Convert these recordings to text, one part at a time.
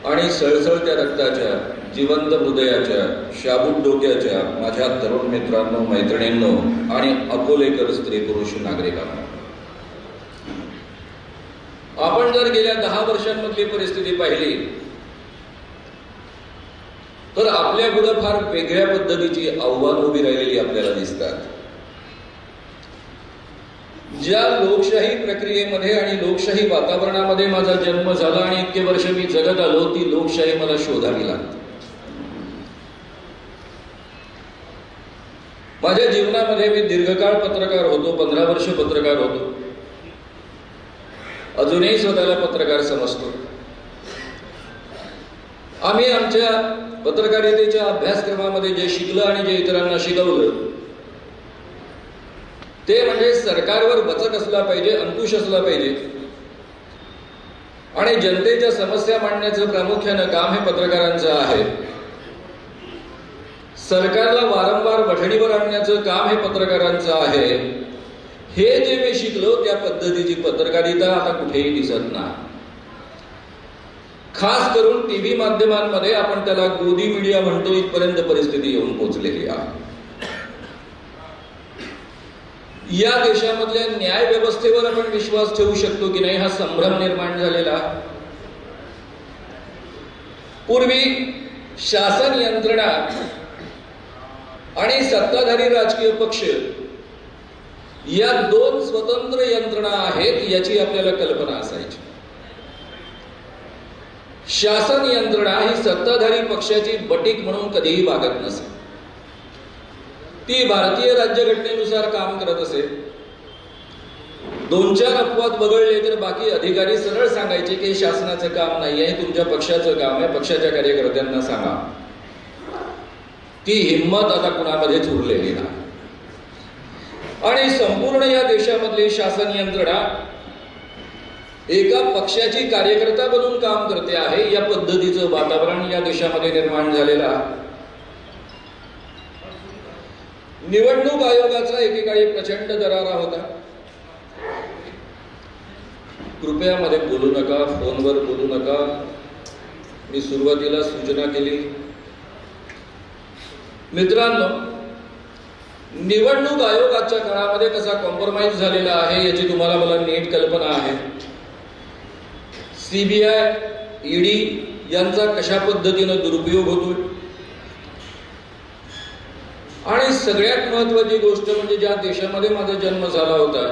आणि सळसळत्या रक्ताच्या, जिवंत हृदयाच्या, शाबूत डोक्याच्या माझ्या तरुण मित्रांनो, मैत्रिणींनो आणि अकोलेकर स्त्री पुरुष नागरिकांनो, आपण जर गेल्या 10 वर्षांमधली परिस्थिती पाहिली तर आपल्या पुढे फार वेगळ्या पद्धतीची आव्हानं उभी राहिलेली आपल्याला दिसतात. ज्या लोकशाही प्रक्रियेमध्ये आणि लोकशाही वातावरणामध्ये माझा जन्म झाला आणि इतके वर्ष मी जगत आलो, ती लोकशाही मला शोधावी लागते. माझ्या जीवनामध्ये मी दीर्घकाळ पत्रकार होतो, 15 वर्ष पत्रकार होतो. अजूनही स्वतःला पत्रकार समजतो. आम्ही आमच्या पत्रकारितेच्या अभ्यासक्रमामध्ये जे शिकलं आणि जे इतरांना शिकवलं ते म्हणजे सरकारवर वचक असला पाहिजे, अंकुश असला पाहिजे आणि जनतेच्या समस्या मांडण्याचं प्रामुख्यानं काम हे पत्रकारांचं आहे. सरकारला वारंवार वठणीवर आणण्याचं काम हे पत्रकारांचं आहे. हे जे मी शिकलो त्या पद्धतीची पत्रकारिता आता कुठेही दिसत नाही. खास करून टीव्ही माध्यमांमध्ये आपण त्याला गोदी मीडिया म्हणतो, इथपर्यंत परिस्थिती येऊन पोहोचलेली आहे. या देशामधल्या न्याय व्यवस्थेवर आपण विश्वास ठेवू शकतो की नाही, हा संभ्रम निर्माण झालेला. पूर्वी शासन यंत्रणा आणि सत्ताधारी राजकीय पक्ष या 2 स्वतंत्र यंत्रणा आहेत याची आपल्याला कल्पना असायची. शासन यंत्रणा ही सत्ताधारी पक्षाची बटीक म्हणून कधीही वागत नसे. ती भारतीय राज्यघटनेनुसार काम करत असे. 2-4 अपवाद वगळले तर बाकी अधिकारी सरळ सांगायचे की शासनाचं काम नाही आहे, तुमच्या पक्षाचं काम आहे, पक्षाच्या कार्यकर्त्यांना सांगा. ती हिंमत आता कुणामध्येच उरलेली नाही. आणि संपूर्ण या देशामधली शासन यंत्रणा एका पक्षाची कार्यकर्ता बनून काम करते आहे. या पद्धतीचं वातावरण या देशामध्ये निर्माण झालेलं आहे. निवडणूक आयोगाचा एकेकाळी प्रचंड दरारा होता. कृपया मध्ये बोलू नका, फोनवर बोलू नका, मी सुरुवातीला सूचना केली. मित्रांनो, निवडणूक आयोग आजच्या काळामध्ये कसा कॉम्प्रोमाइज झालेला आहे याची तुम्हाला मला नीट कल्पना आहे. सीबीआय, ईडी यांचा कशा पद्धतीने दुरुपयोग होतोय आणि सगळ्यात महत्वाची गोष्ट म्हणजे ज्या देशामध्ये माझा जन्म झाला होता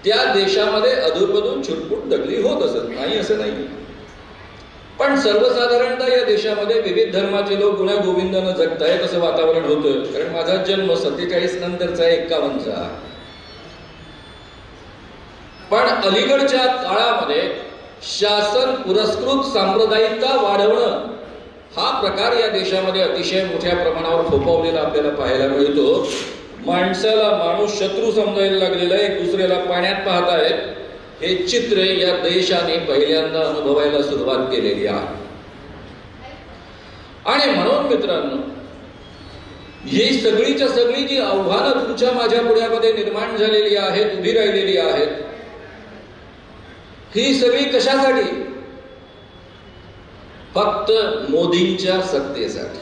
त्या देशामध्ये अधूनमधून छुटपुट दगली होत असत नाही असं नाही. पण सर्वसाधारणतः या देशामध्ये विविध धर्माचे लोक गुण्या गोविंदानं जगतायत असं वातावरण होतं. कारण माझा जन्म 47 नंतरचा 51चा. पण अलीकडच्या काळामध्ये शासन पुरस्कृत सांप्रदायिकता वाढवणं हा प्रकार या देशामध्ये अतिशय मोठ्या प्रमाणावर फोफावलेला आपल्याला पाहायला मिळतो. माणसाला माणूस शत्रू समजायला लागलेला आहे, एक दुसऱ्याला पाण्यात पाहतायत. हे चित्र या देशाने पहिल्यांदा अनुभवायला सुरुवात केलेली आहे. आणि म्हणून मित्रांनो, ही सगळीच्या सगळी जी आव्हानं तुमच्या माझ्या पुढ्यामध्ये निर्माण झालेली आहेत, उभी राहिलेली आहेत, ही सगळी कशासाठी? फक्त मोदींच्या सत्तेसाठी.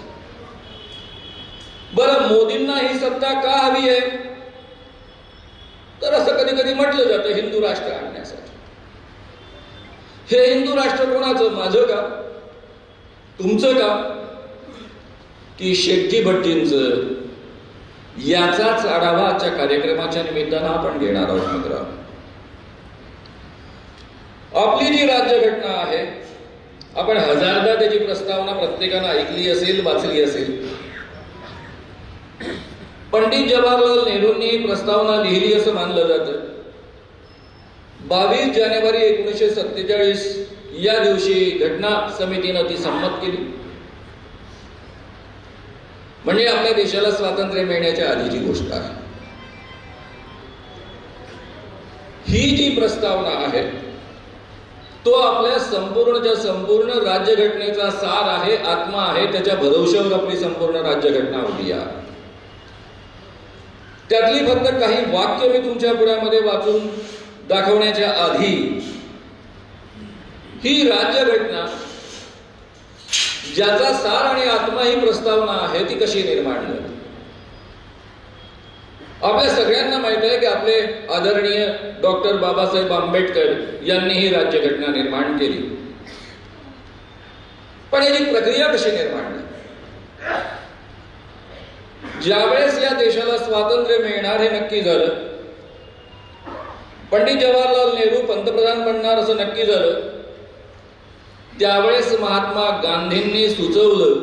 बरं, मोदींना ही सत्ता का हवी आहे? तर असं कधी कधी म्हटलं जातं हिंदू राष्ट्र आणण्यासाठी. हे हिंदू राष्ट्र कोणाचं? माझं का? तुमचं का? की शेट्टी भट्टींचं? याचाच आढावा आजच्या कार्यक्रमाच्या निमित्तानं आपण घेणार आहोत मित्रांनो. आपली जी राज्यघटना आहे, आपण हजारदा त्याची प्रस्तावना प्रत्येकानं ऐकली असेल, वाचली असेल. पंडित जवाहरलाल नेहरूंनी ही प्रस्तावना लिहिली असं मानलं जातं. 22 जानेवारी 1947 या दिवशी घटना समितीनं ती संमत केली. म्हणजे आपल्या देशाला स्वातंत्र्य मिळण्याच्या आधीची गोष्ट आहे. ही जी प्रस्तावना आहे तो आपल्या संपूर्ण राज्यघटनेचा सार आहे, आत्मा आहे. त्याच्या भरवशावर आपली संपूर्ण राज्यघटना उभी आहे. त्यातली फक्त काही वाक्य मी तुमच्या पुढ्यामध्ये वाचून दाखवण्याच्या आधी, ही राज्यघटना ज्याचा सार आणि आत्मा ही प्रस्तावना आहे ती कशी निर्माण झाली? आपल्या सगळ्यांना माहित आहे की आपले आदरणीय डॉक्टर बाबासाहेब आंबेडकर यांनी ही राज्यघटना निर्माण केली. पण याची प्रक्रिया कशी निर्माण झाली? ज्यावेळेस या देशाला स्वातंत्र्य मिळणार हे नक्की झालं, पंडित जवाहरलाल नेहरू पंतप्रधान बनणार असं नक्की झालं, त्यावेळेस महात्मा गांधींनी सुचवलं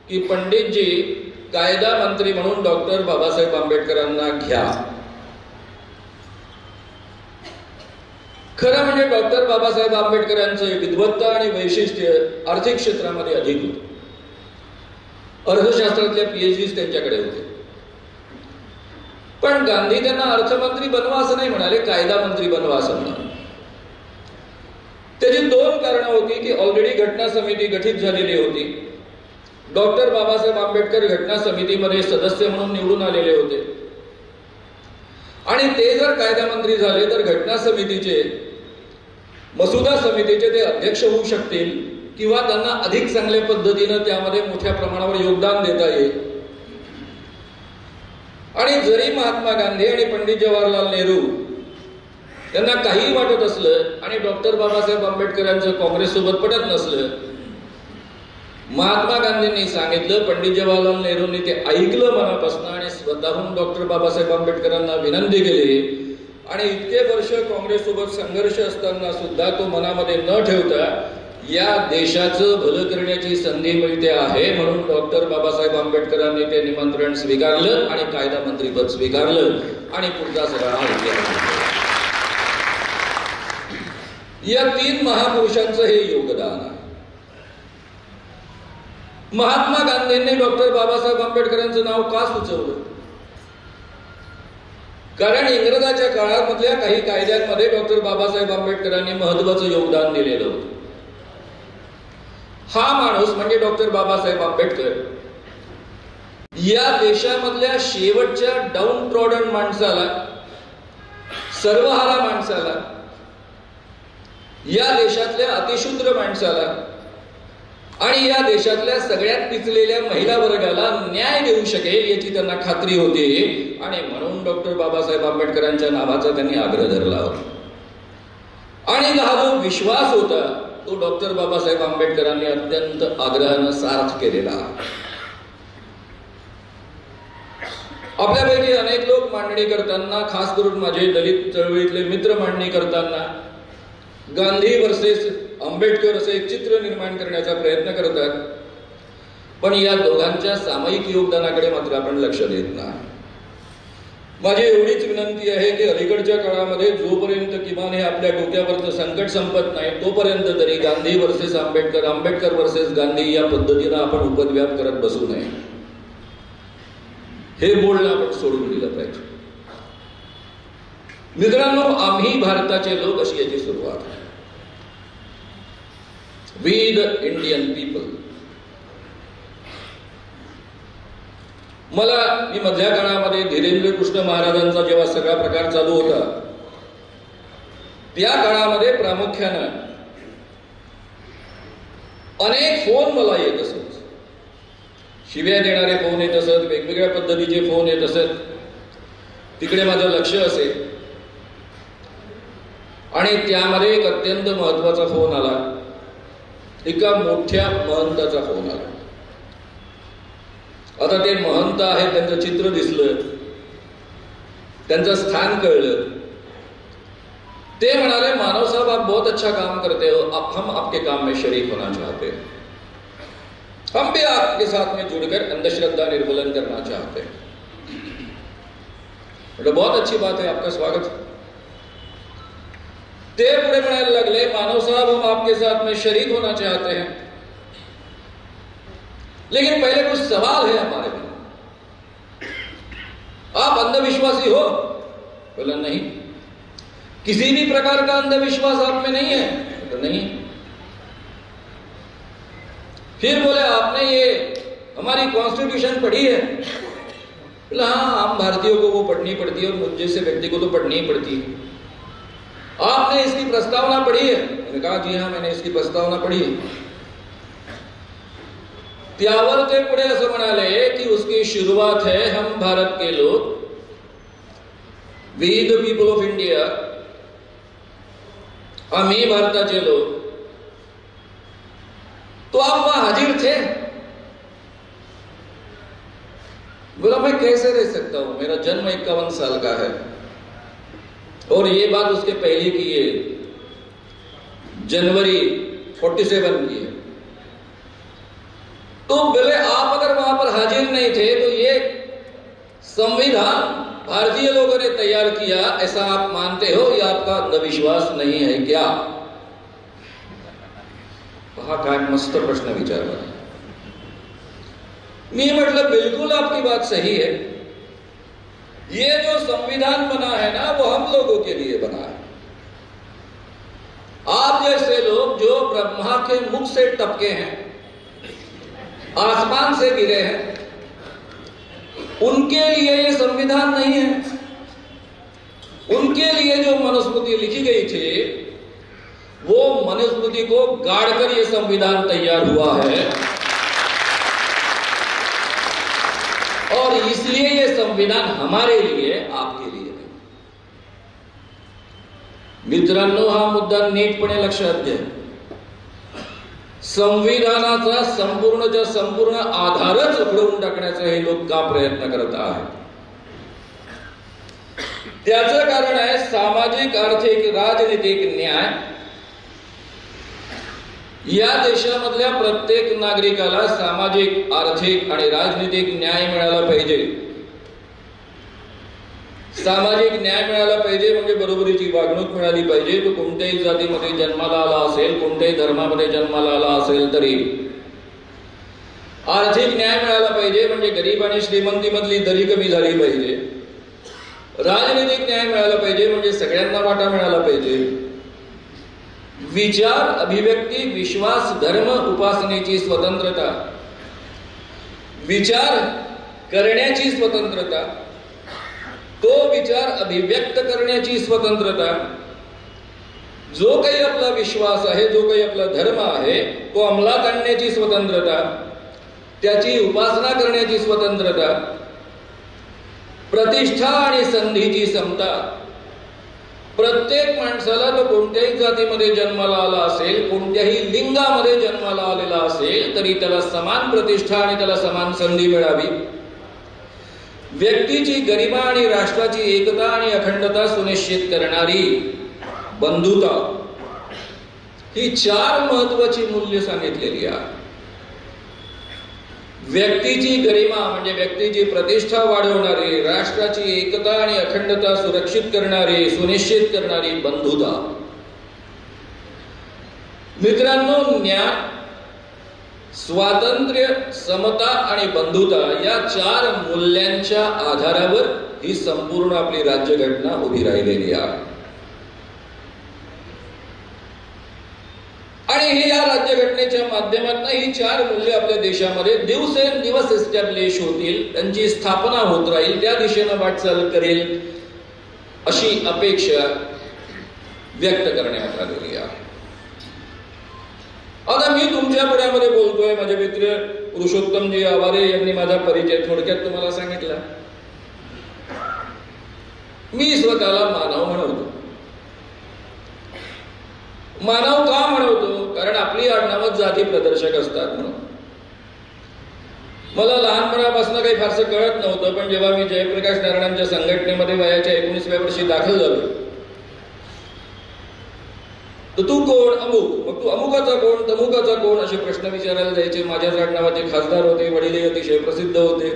की पंडितजी कायदा मंत्री म्हणून डॉक्टर बाबासाहेब आंबेडकरांना घ्या. खरं म्हणजे डॉक्टर बाबासाहेब आंबेडकरांचं विद्वत्ता आणि वैशिष्ट्य आर्थिक क्षेत्रामध्ये अधिक होतं. अर्थशास्त्रातल्या PhDs त्यांच्याकडे होते. पण गांधी त्यांना अर्थमंत्री बनवा असं नाही म्हणाले, कायदा मंत्री बनवा असं म्हणाले. त्याची दोन कारणं होती की ऑलरेडी घटना समिती गठीत झालेली होती. डॉक्टर बाबासाहेब आंबेडकर घटना समितीमध्ये सदस्य म्हणून निवडून आलेले होते आणि ते जर कायदा मंत्री झाले तर घटना समितीचे, मसुदा समितीचे ते अध्यक्ष होऊ शकतील किंवा त्यांना अधिक चांगल्या पद्धतीनं त्यामध्ये मोठ्या प्रमाणावर योगदान देता येईल. आणि जरी महात्मा गांधी आणि पंडित जवाहरलाल नेहरू त्यांना काही वाटत असलं आणि डॉक्टर बाबासाहेब आंबेडकरांचं काँग्रेससोबत पटत नसलं, महात्मा गांधींनी सांगितलं, पंडित जवाहरलाल नेहरूंनी ते ऐकलं मनापासून आणि स्वतःहून डॉक्टर बाबासाहेब आंबेडकरांना विनंती केली. आणि इतके वर्ष काँग्रेससोबत संघर्ष असताना सुद्धा तो मनामध्ये न ठेवता या देशाचं भलं करण्याची संधी मिळते आहे म्हणून डॉक्टर बाबासाहेब आंबेडकरांनी ते निमंत्रण स्वीकारलं आणि कायदा मंत्रीपद स्वीकारलं आणि पुढचा सगळा या तीन महापुरुषांचं हे योगदान आहे. महात्मा गांधींनी डॉक्टर बाबासाहेब आंबेडकरांचं नाव का सुचवलं? कारण इंग्रजाच्या काळामधल्या काही कायद्यांमध्ये डॉक्टर बाबासाहेब आंबेडकरांनी महत्वाचं योगदान दिलेलं होतं. हा माणूस म्हणजे डॉक्टर बाबासाहेब आंबेडकर या देशामधल्या शेवटच्या डाऊन ट्रॉडन माणसाला, सर्वहारा माणसाला, या देशातल्या अतिशूद्र माणसाला आणि या देशातल्या सगळ्यात पिचलेल्या महिला वर्गाला न्याय देऊ शकेल याची त्यांना खात्री होती आणि म्हणून डॉक्टर बाबासाहेब आंबेडकरांच्या नावाचा त्यांनी आग्रह धरला होता. आणि हा जो विश्वास होता तो डॉक्टर बाबासाहेब आंबेडकरांनी अत्यंत आग्रहानं सार्थ केलेला. आपल्यापैकी अनेक लोक मांडणी करताना, खास करून माझे दलित चळवळीतले मित्र मांडणी करताना गांधी वर्सेस आंबेडकर असे एक चित्र निर्माण करण्याचा प्रयत्न करतात. पण या दोघांच्या सामायिक योगदानाकडे मात्र आपण लक्ष देत नाही. माझी एवढीच विनंती आहे की अलीकडच्या काळामध्ये जोपर्यंत किमान हे आपल्या डोक्यावरचं संकट संपत नाही तोपर्यंत तरी गांधी वर्सेस आंबेडकर, आंबेडकर वर्सेस गांधी या पद्धतीनं आपण उपद्व्याप करत बसू नये. हे बोलणं आपण सोडून दिलं पाहिजे. मित्रांनो, आम्ही भारताचे लोक अशी याची सुरुवात आहे. We the Indian people. मी मधल्या काळामध्ये धीरेंद्र कृष्ण महाराजांचा जेव्हा सगळा प्रकार चालू होता त्या काळामध्ये प्रामुख्यानं अनेक फोन मला येत असत. शिव्या देणारे फोन येत असत, वेगवेगळ्या पद्धतीचे फोन येत असत. तिकडे माझं लक्ष असेल आणि त्यामध्ये एक अत्यंत महत्वाचा फोन आला. एका मोठ्या महंताचा फोन आला. आता ते महंत आहेत, त्यांचं चित्र दिसलं, त्यांचं स्थान कळलं. ते म्हणाले, मानव साहब आप बहुत अच्छा काम करते हो, हम आपके काम में शरीक होना चाहते हैं, हम भी आपके साथ में जुड़कर अंधश्रद्धा निर्मूलन करना चाहते हैं. बहुत अच्छी बात है, आपका स्वागत. ते पुढे म्हणायला लागले, मानव साहब हम आपके साथ में शरीक होना चाहते हैं, लेकिन पहले कुछ सवाल है हमारे में. आप अंधविश्वासी हो? बोला नहीं. किसी भी प्रकार का अंधविश्वास आप में नहीं है? तो नहीं. फिर बोले, आपने ये हमारी कॉन्स्टिट्यूशन पढ़ी है? बोला हाँ, आम भारतीयों को वो पढ़नी पड़ती है और मुझ जैसे व्यक्ति को तो पढ़नी ही पड़ती है. आपने इसकी प्रस्तावना पढ़ी है? मैंने कहा जी हाँ, मैंने इसकी प्रस्तावना पढ़ी है. त्यावर ते पुढे असं म्हणाले की उसकी शुरुआत है हम भारत के लोग, we the people of India, आम्ही भारताचे लोग। तो आप वहां हाजिर थे? बोला मैं कैसे रह सकता हूं, मेरा जन्म 51 साल का है और ये बात उसके पहले की है, जनवरी 47 की है। तो बोले आप अगर वहां पर हाजिर नहीं थे तो ये संविधान भारतीय लोगों ने तैयार किया, ऐसा आप मानते हो या आपका अंधविश्वास नहीं है क्या? पहा काय मस्त प्रश्न विचारला। मी म्हटलं बिल्कुल आपकी बात सही है, ये जो संविधान बना है ना वो हम लोगों के लिए बना है। आप जैसे लोग जो ब्रह्मा के मुख से टपके हैं, आसमान से गिरे हैं, उनके लिए ये संविधान नहीं है। उनके लिए जो मनुस्मृति लिखी गई थी वो मनुस्मृति को गाड़कर ये संविधान तैयार हुआ है और इसलिए ये संविधान हमारे लिए, आपके लिए नहीं। मित्रांनो, हा मुद्दा नीटपणे लक्षात घ्या। संविधानाचा संपूर्ण आधारच उखडून टाकण्याचा हे लोक का प्रयत्न करत आहेत? त्याचं कारण आहे सामाजिक, आर्थिक, राजनीतिक न्याय। या देशामधल्या प्रत्येक नागरिकाला सामाजिक, आर्थिक आणि राजनीतिक न्याय मिळाला पाहिजे। सामाजिक न्याय मिळाला पाहिजे म्हणजे बरोबरीची वागणूक मिळाली पाहिजे। तो कोणत्याही जातीमध्ये जन्माला आला असेल, कोणत्याही धर्मामध्ये जन्माला आला असेल तरी। आर्थिक न्याय मिळाला पाहिजे म्हणजे गरीब आणि श्रीमंतीमधली दरी कमी झाली पाहिजे। राजनीतिक न्याय मिळाला पाहिजे म्हणजे सगळ्यांना वाटा मिळाला पाहिजे। विचार, अभिव्यक्ती, विश्वास, धर्म, उपासनेची स्वतंत्रता, विचार करण्याची स्वतंत्रता, तो विचार अभिव्यक्त करण्याची स्वतंत्रता, जो काही आपला विश्वास आहे, जो काही आपला धर्म आहे तो अंमलात आणण्याची स्वतंत्रता, त्याची उपासना करण्याची स्वतंत्रता, प्रतिष्ठा आणि संधीची समता। प्रत्येक माणसाला तो कोणत्याही जातीमध्ये जन्माला आला असेल, कोणत्याही लिंगामध्ये जन्माला आलेला असेल तरी त्याला समान प्रतिष्ठा आणि त्याला समान संधी मिळावी। व्यक्तीची गरिमा आणि राष्ट्राची एकता आणि अखंडता सुनिश्चित करणारी बंधुता, ही 4 महत्वाची मूल्य सांगितलेली आहे। व्यक्तीची गरिमा म्हणजे व्यक्तीची प्रतिष्ठा वाढवणारी, राष्ट्राची एकता आणि अखंडता सुरक्षित करणारी, सुनिश्चित करणारी बंधुता। मित्रांनो, न्याय, स्वातंत्र्य, समता आणि बंधुता या 4 मूल्यांच्या आधारावर ही संपूर्ण आपली राज्यघटना उभी राहिलेली आहे। आणि हे या राज्यघटनेच्या माध्यमातून ही 4 मूल्य आपल्या देशामध्ये दिवसेंदिवस एस्टॅब्लिश होतील, त्यांची स्थापना होत राहील, त्या दिशेने वाटचाल करेल अशी अपेक्षा व्यक्त करण्यात आलेली आहे। आता मी तुमच्या पुढ्यामध्ये बोलतोय, माझे मित्र पुरुषोत्तमजी आवारे यांनी माझा परिचय थोडक्यात तुम्हाला सांगितला। मी स्वतःला मानव म्हणवतो। मानव का म्हणवतो? कारण आपली आडनावं जाती प्रदर्शक असतात म्हणून। मला लहानपणापासून काही फारसं कळत नव्हतं, पण जेव्हा मी जयप्रकाश नारायणांच्या संघटनेमध्ये वयाच्या 19व्या वर्षी दाखल झालो, तर तू कोण? अमुक। मग तू अमुकाचा कोण, तमुकाचा कोण असे प्रश्न विचारायला जायचे। माझ्याच आडनावाचे खासदार होते, वडीलही अतिशय प्रसिद्ध होते।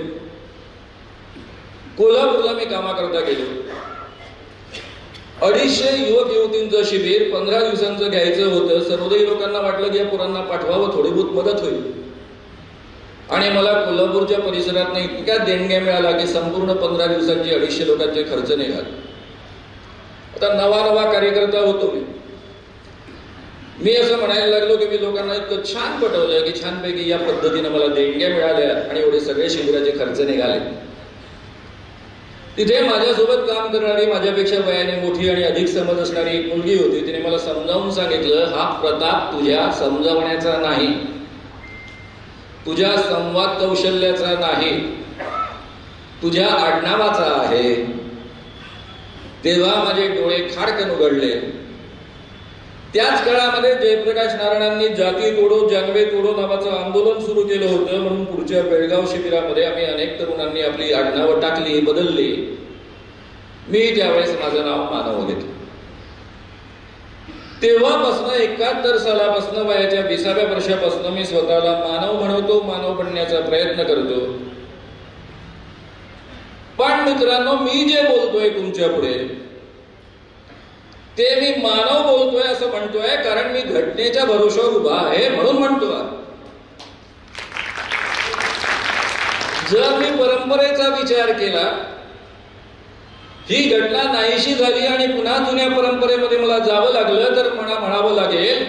कोल्हापूरला मी कामाकरता गेलो। 250 युवक युवतींचं शिबिर 15 दिवसांचं घ्यायचं होतं। सर्वोदयी लोकांना वाटलं की या पोरांना पाठवावं, थोडी बहुत मदत होईल। आणि मला कोल्हापूरच्या परिसरात इतक्या देणग्या मिळाला की संपूर्ण 15 दिवसांची 250 लोकांचे खर्च निघाले। आता नवा कार्यकर्ता होतो मी असं म्हणायला लागलो की मी लोकांना इतकं छान पटवलं की छानपैकी या पद्धतीने मला देणग्या मिळाल्या आणि एवढे सगळे शिबिराचे खर्च निघाले। तिथे माझ्यासोबत काम करणारी, माझ्यापेक्षा वयाने मोठी आणि अधिक समज असणारी एक मुलगी होती। तिने मला समजावून सांगितलं, हा प्रताप तुझ्या समजावण्याचा नाही, तुझ्या संवाद कौशल्याचा नाही, तुझ्या आडनावाचा आहे, तेव्हा माझे डोळे खाडकन उघडले. त्याच काळामध्ये जयप्रकाश नारायणांनी जाती तोडो जंगवे तोडो नावाचं आंदोलन सुरू केलं होतं. म्हणून पुढच्या बेळगाव शिबिरामध्ये आम्ही अनेक तरुणांनी आपली आडनावं टाकली, बदलली. मी त्यावेळेस माझं नाव मानव घेतलं. तेव्हापासून 71 सालापासून वयाच्या 20व्या वर्षापासून मी स्वतःला मानव म्हणवतो, मानव बनण्याचा प्रयत्न करतो. पण मित्रांनो, मी जे बोलतोय तुमच्या पुढे ते मी मानव बोलतोय असं म्हणतोय, कारण मी घटनेच्या भरोशावर उभा आहे म्हणून म्हणतोय. जर मी परंपरेचा विचार केला, ही घटना नाहीशी झाली आणि पुन्हा जुन्या परंपरेमध्ये मला जावं लागलं, तर मला म्हणावं लागेल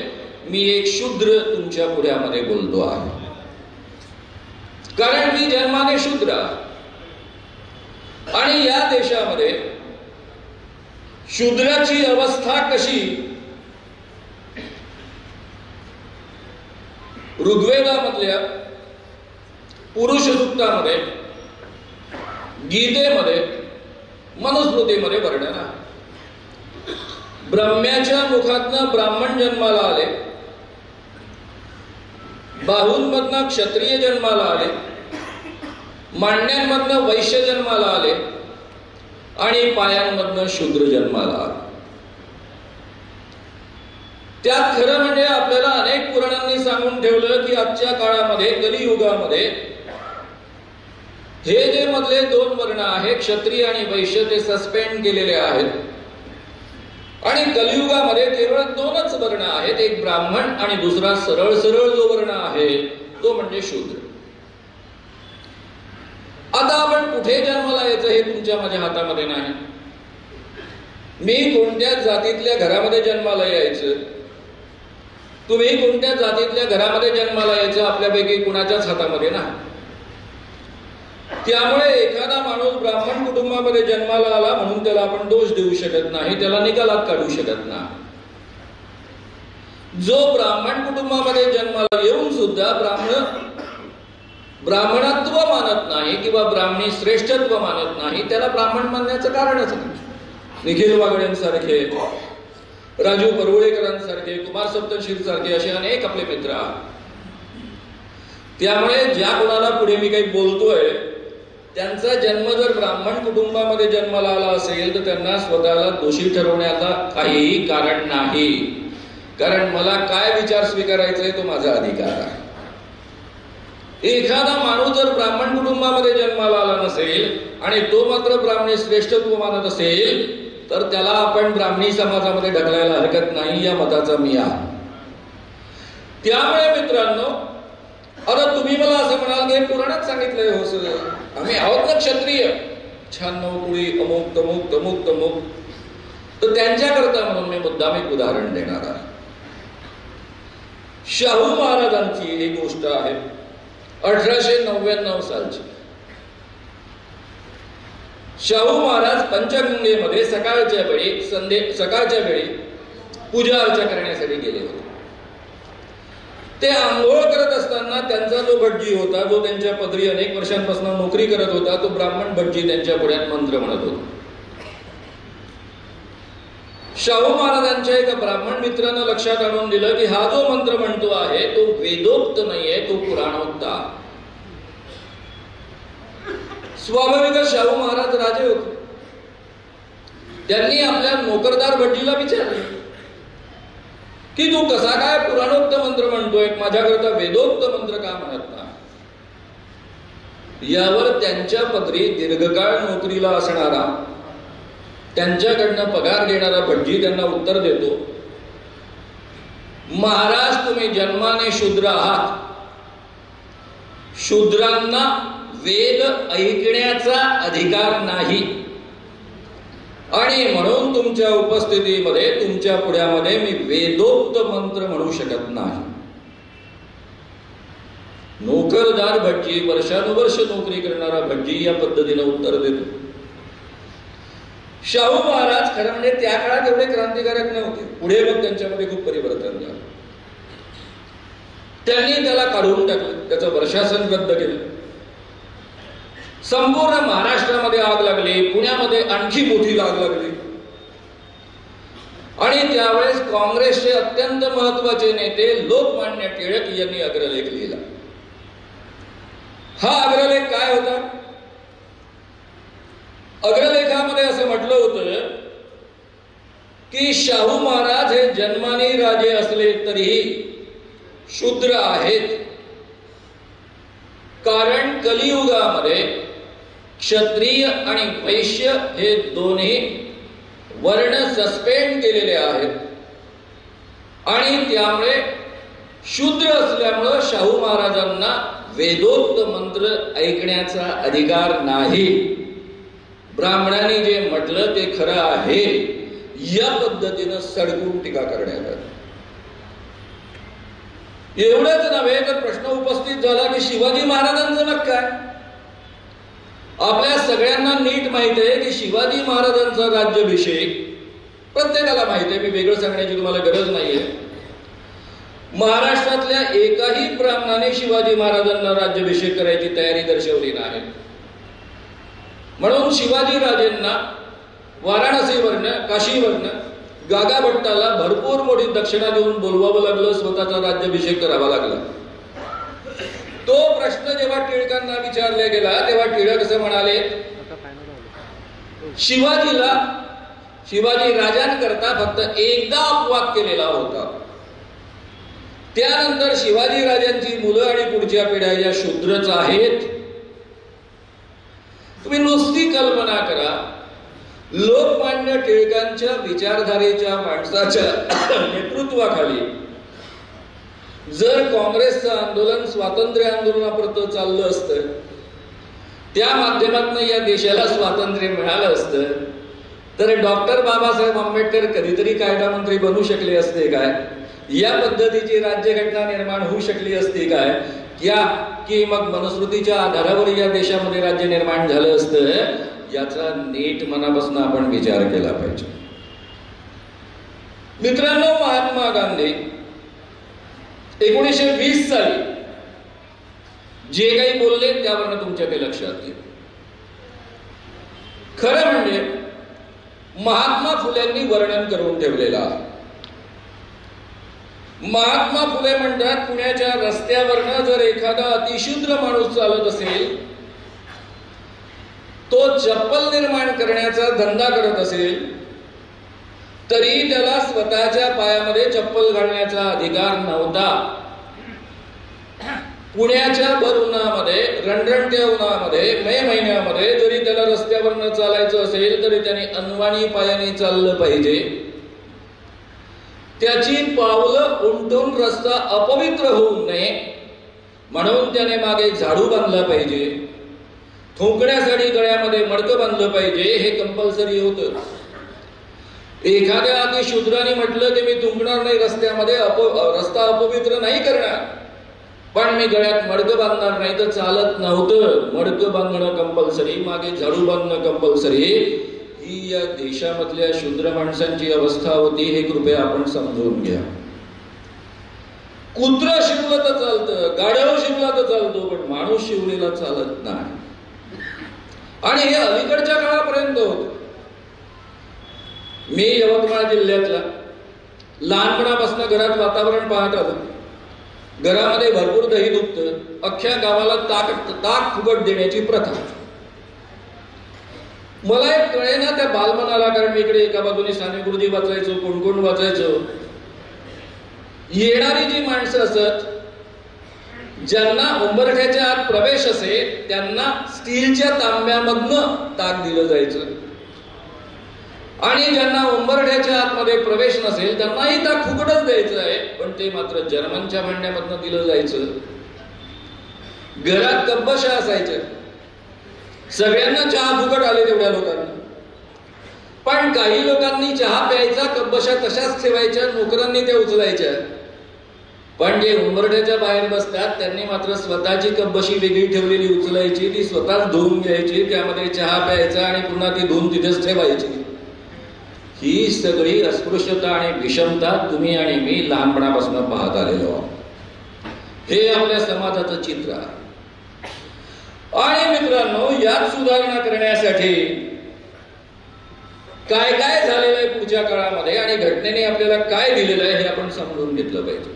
मी एक शूद्र तुमच्या पुढ्यामध्ये बोलतो आहे. कारण मी जन्माने शूद्र आहे. आणि या देशामध्ये शूद्राची अवस्था कशी, ऋग्वेदामधल्या पुरुष सूक्तामध्ये, गीतेमध्ये, मनुस्मृतीमध्ये वर्णन आहे. ब्रह्म्याच्या मुखातनं ब्राह्मण जन्माला आले, बाहूंमधनं क्षत्रिय जन्माला आले, मांड्यांमधनं वैश्य जन्माला आले आणि पायांमधनं शूद्र जन्माला आले. त्यात खरं म्हणजे आपल्याला अनेक पुराणांनी सांगून ठेवलं की आजच्या काळामध्ये, कलियुगामध्ये, हे जे मधले 2 वर्ण आहेत, क्षत्रिय आणि वैश्य, ते सस्पेंड केलेले आहेत. आणि कलियुगामध्ये केवळ 2च वर्ण आहेत, एक ब्राह्मण आणि दुसरा सरळ सरळ जो वर्ण आहे तो म्हणजे शूद्र. आता आपण कुठे जन्माला यायचं हे तुमच्या माझ्या हातामध्ये नाही. मी कोणत्या जातीतल्या घरामध्ये जन्माला यायचं, तुम्ही कोणत्या जातीतल्या घरामध्ये जन्माला यायचं आपल्यापैकी कुणाच्याच हातामध्ये नाही. त्यामुळे एखादा माणूस ब्राह्मण कुटुंबामध्ये जन्माला आला म्हणून त्याला आपण दोष देऊ शकत नाही, त्याला निकालात काढू शकत नाही. जो ब्राह्मण कुटुंबामध्ये जन्माला येऊन सुद्धा ब्राह्मणत्व मानत नाही किंवा ब्राह्मणी श्रेष्ठत्व मानत नाही, त्याला ब्राह्मण मानण्याचं कारणच नाही. निखिल वागळेंसारखे, राजू परुळेकरांसारखे, कुमार सप्तशीर सारखे असे अनेक आपले मित्र आहेत. त्यामुळे ज्या कोणाला पुढे मी काही बोलतोय त्यांचा जन्म जर ब्राह्मण कुटुंबामध्ये जन्माला आला असेल तर त्यांना स्वतःला दोषी ठरवण्याचा काहीही कारण नाही. कारण मला काय विचार स्वीकारायचा तो माझा अधिकार आहे. एखादा माणूस जर ब्राह्मण कुटुंबामध्ये जन्माला आला नसेल आणि तो मात्र ब्राह्मणी श्रेष्ठत्व मानत असेल तर त्याला आपण ब्राह्मणी समाजामध्ये ढकलायला हरकत नाही, या मताचा मी आहे. त्यामुळे मित्रांनो, आता तुम्ही मला असं म्हणाल की पुराणात सांगितलंय, हो सर आम्ही आहोत ना क्षत्रिय, 96 कुळी, अमुक तमुक तमुक तमुक, तर त्यांच्याकरता म्हणून मी मुद्दाम एक उदाहरण देणार आहे. शाहू महाराजांची ही गोष्ट आहे 1899 सालची. शाहू महाराज पंचगंगेमध्ये सकाळच्या वेळी पूजा अर्चा करण्यासाठी गेले होते. ते आंघोळ करत असताना त्यांचा जो भटजी होता, जो त्यांच्या पदरी अनेक वर्षांपासून नोकरी करत होता, तो ब्राह्मण भटजी त्यांच्या पुढ्यात मंत्र म्हणत होता. शाहू महाराजांच्या एका ब्राह्मण मित्रानं लक्षात आणून दिलं की हा जो मंत्र म्हणतो आहे तो वेदोक्त नाहीये, तो पुराणोक्त आहे. स्वाभाविक शाहू महाराज राजे होते. त्यांनी आपल्या नोकरदार भटजीला विचारले की तू कसा काय पुराणोक्त मंत्र म्हणतोय, माझ्याकरता वेदोक्त मंत्र का म्हणत नाही. यावर त्यांच्या पदरी दीर्घकाळ नोकरीला असणारा, त्यांच्याकडनं पगार घेणारा भटजी त्यांना उत्तर देतो, महाराज तुम्ही जन्माने शूद्र आहात. शूद्रांना वेद ऐकण्याचा अधिकार नाही आणि म्हणून तुमच्या उपस्थितीमध्ये, तुमच्या पुढ्यामध्ये मी वेदोक्त मंत्र म्हणू शकत नाही. नोकरदार भटजी, वर्षानुवर्ष नोकरी करणारा भटजी या पद्धतीने उत्तर देतो. शाहू महाराज खरं म्हणजे त्या काळात एवढे क्रांतिकारक नव्हते. पुढे मग त्यांच्यामध्ये खूप परिवर्तन झालं. त्यांनी त्याला काढून टाकलं. त्याचं वर्षासन रद्द केलं. संपूर्ण महाराष्ट्रामध्ये आग लागली, पुण्यामध्ये आणखी मोठी आग लागली. आणि त्यावेळेस काँग्रेसचे अत्यंत महत्वाचे नेते लोकमान्य टिळक यांनी अग्रलेख लिहिला. हा अग्रलेख काय होता? अग्रलेखामध्ये असं म्हटलं होतं की शाहू महाराज हे जन्माने राजे असले तरीही शूद्र आहेत, कारण कलियुगामध्ये क्षत्रिय आणि वैश्य हे दोन्ही वर्ण सस्पेंड केलेले आहेत आणि त्यामुळे शूद्र असल्यामुळे शाहू महाराजांना वेदोक्त मंत्र ऐकण्याचा अधिकार नाही. ब्राह्मणांनी जे म्हटलं ते खरं आहे या पद्धतीनं सडकून टीका करण्यात आली. एवढंच नव्हे तर प्रश्न उपस्थित झाला की शिवाजी महाराजांचं मग काय? आपल्या सगळ्यांना नीट माहित आहे की शिवाजी महाराजांचा राज्याभिषेक प्रत्येकाला माहित आहे, मी वेगळं सांगण्याची तुम्हाला गरज नाहीये. महाराष्ट्रातल्या एकाही ब्राह्मणाने शिवाजी महाराजांना राज्याभिषेक करायची तयारी दर्शवली नाही. म्हणून शिवाजी राजेंना वाराणसीवरनं, काशीवरनं गागा भट्टाला भरपूर मोठी दक्षिणा देऊन बोलवावं लागलं, स्वतःचा राज्याभिषेक करावा लागला. तो प्रश्न जेव्हा टिळकांना विचारला गेला तेव्हा टिळक असं म्हणाले, शिवाजी राजांकरता फक्त एकदा अपवाद केलेला होता, त्यानंतर शिवाजी राजांची मुलं आणि पुढच्या पिढ्या या शूद्रच आहेत. तुम्ही नुसती कल्पना करा, लोकमान्य टिळकांच्या विचारधारेच्या माणसाच्या नेतृत्वाखाली जर काँग्रेसचं आंदोलन स्वातंत्र्य आंदोलनापर्यंत चाललं असतं, त्या माध्यमातून या देशाला स्वातंत्र्य मिळालं असतं, तर डॉक्टर बाबासाहेब आंबेडकर कधीतरी कायदा मंत्री बनू शकले असते काय? या पद्धतीची राज्यघटना निर्माण होऊ शकली असती काय? की मग मनुस्मृतीच्या आधारावर या देशामध्ये राज्य निर्माण झालं असतं? याचा नीट मनापासून आपण विचार केला पाहिजे. मित्रांनो, महात्मा गांधी 1920 साली जे काही बोलले त्यावरनं तुमच्या काही लक्षात येईल. खरं म्हणजे महात्मा फुलेंनी वर्णन करून ठेवलेलं आहे. महात्मा फुले म्हणतात, पुण्याच्या रस्त्यावरनं जर एखादा अतिशूद्र माणूस चालत असेल, तो चप्पल निर्माण करण्याचा धंदा करत असेल, तरी त्याला स्वतःच्या पायामध्ये चप्पल घालण्याचा अधिकार नव्हता. पुण्याच्या भर उन्हामध्ये, रणरणत्या उन्हामध्ये, मे महिन्यामध्ये जरी त्याला रस्त्यावरनं चालायचं असेल तरी त्याने अनवाणी पायाने चाललं पाहिजे. त्याची पावलं उंटून रस्ता अपवित्र होऊ नये म्हणून त्याने मागे झाडू बांधला पाहिजे. थुंकण्यासाठी गळ्यामध्ये मडकं बांधलं पाहिजे, हे कंपल्सरी होतं. एखाद्या अतिशूद्राने म्हटलं की मी थुंकणार नाही रस्त्यामध्ये, रस्ता अपवित्र नाही करणार, पण मी गळ्यात मडकं बांधणार नाही, तर चालत नव्हतं. मडकं बांधणं कंपल्सरी, मागे झाडू बांधणं कंपल्सरी. ही या देशामधल्या शूद्र माणसांची अवस्था होती, हे कृपया आपण समजून घ्या. कुत्र शिवलं तर चालतं, गाढव शिवला तर चालतो, पण माणूस शिवलेला चालत नाही. आणि हे अलीकडच्या काळापर्यंत होत. मी यवतमाळ जिल्ह्यातला, लहानपणापासून घरात वातावरण पाहत आलो. घरामध्ये भरपूर दही दुखतं, अख्ख्या गावाला ताक फुकट देण्याची प्रथा. मला एक कळेना त्या बालमनाला, कारण मी इकडे एका बाजूने साने गुरुजी वाचायचो, कोण वाचायचो. येणारी जी माणसं असत, ज्यांना उंबरठ्याच्या आत प्रवेश असे, त्यांना स्टीलच्या तांब्यामधनं ताक दिलं जायचं, आणि ज्यांना उंबरठ्याच्या आतमध्ये प्रवेश नसेल त्यांनाही ताक फुकटच द्यायचं आहे, पण ते मात्र जर्मनच्या भांड्यामधनं दिलं जायचं. घरात कब्बशा असायच्या, सगळ्यांना चहा फुकट आले तेवढ्या लोकांना. पण काही लोकांनी चहा प्यायचा, कब्बशा तशाच ठेवायच्या, नोकरांनी त्या उचलायच्या. पण जे उंबरठ्याच्या बाहेर बसतात त्यांनी मात्र स्वतःची कब्बशी वेगळी ठेवलेली उचलायची, ती स्वतःच धुवून घ्यायची, त्यामध्ये चहा प्यायचा आणि पुन्हा ती धुवून तिथेच ठेवायची. ही सगळी अस्पृश्यता आणि विषमता तुम्ही आणि मी लहानपणापासून पाहत आलेलो आहोत. हे आपल्या समाजाचं चित्र आहे. आणि मित्रांनो, यात सुधारणा करण्यासाठी काय काय झालेलं आहे पुढच्या काळामध्ये आणि घटनेने आपल्याला काय दिलेलं आहे हे आपण समजून घेतलं पाहिजे.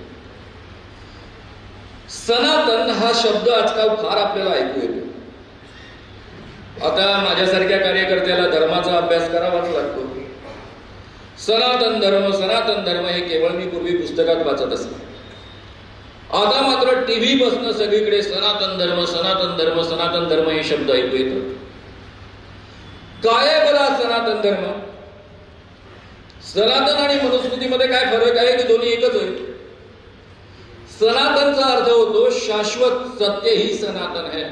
सनातन हा शब्द आजकाल फार आपल्याला ऐकू येतो. आता माझ्यासारख्या कार्यकर्त्याला धर्माचा अभ्यास करावाच लागतो. सनातन धर्म हे केवळ मी पूर्वी पुस्तकात वाचत असे. आता मात्र टीव्ही बसणं सगळीकडे सनातन धर्म हे शब्द ऐकू येतात. काय बरा सनातन धर्म? सनातन आणि मनुस्मृतीमध्ये काय फरक आहे की दोन्ही एकच आहे? सनातनचा अर्थ होतो शाश्वत, सत्य ही सनातन है.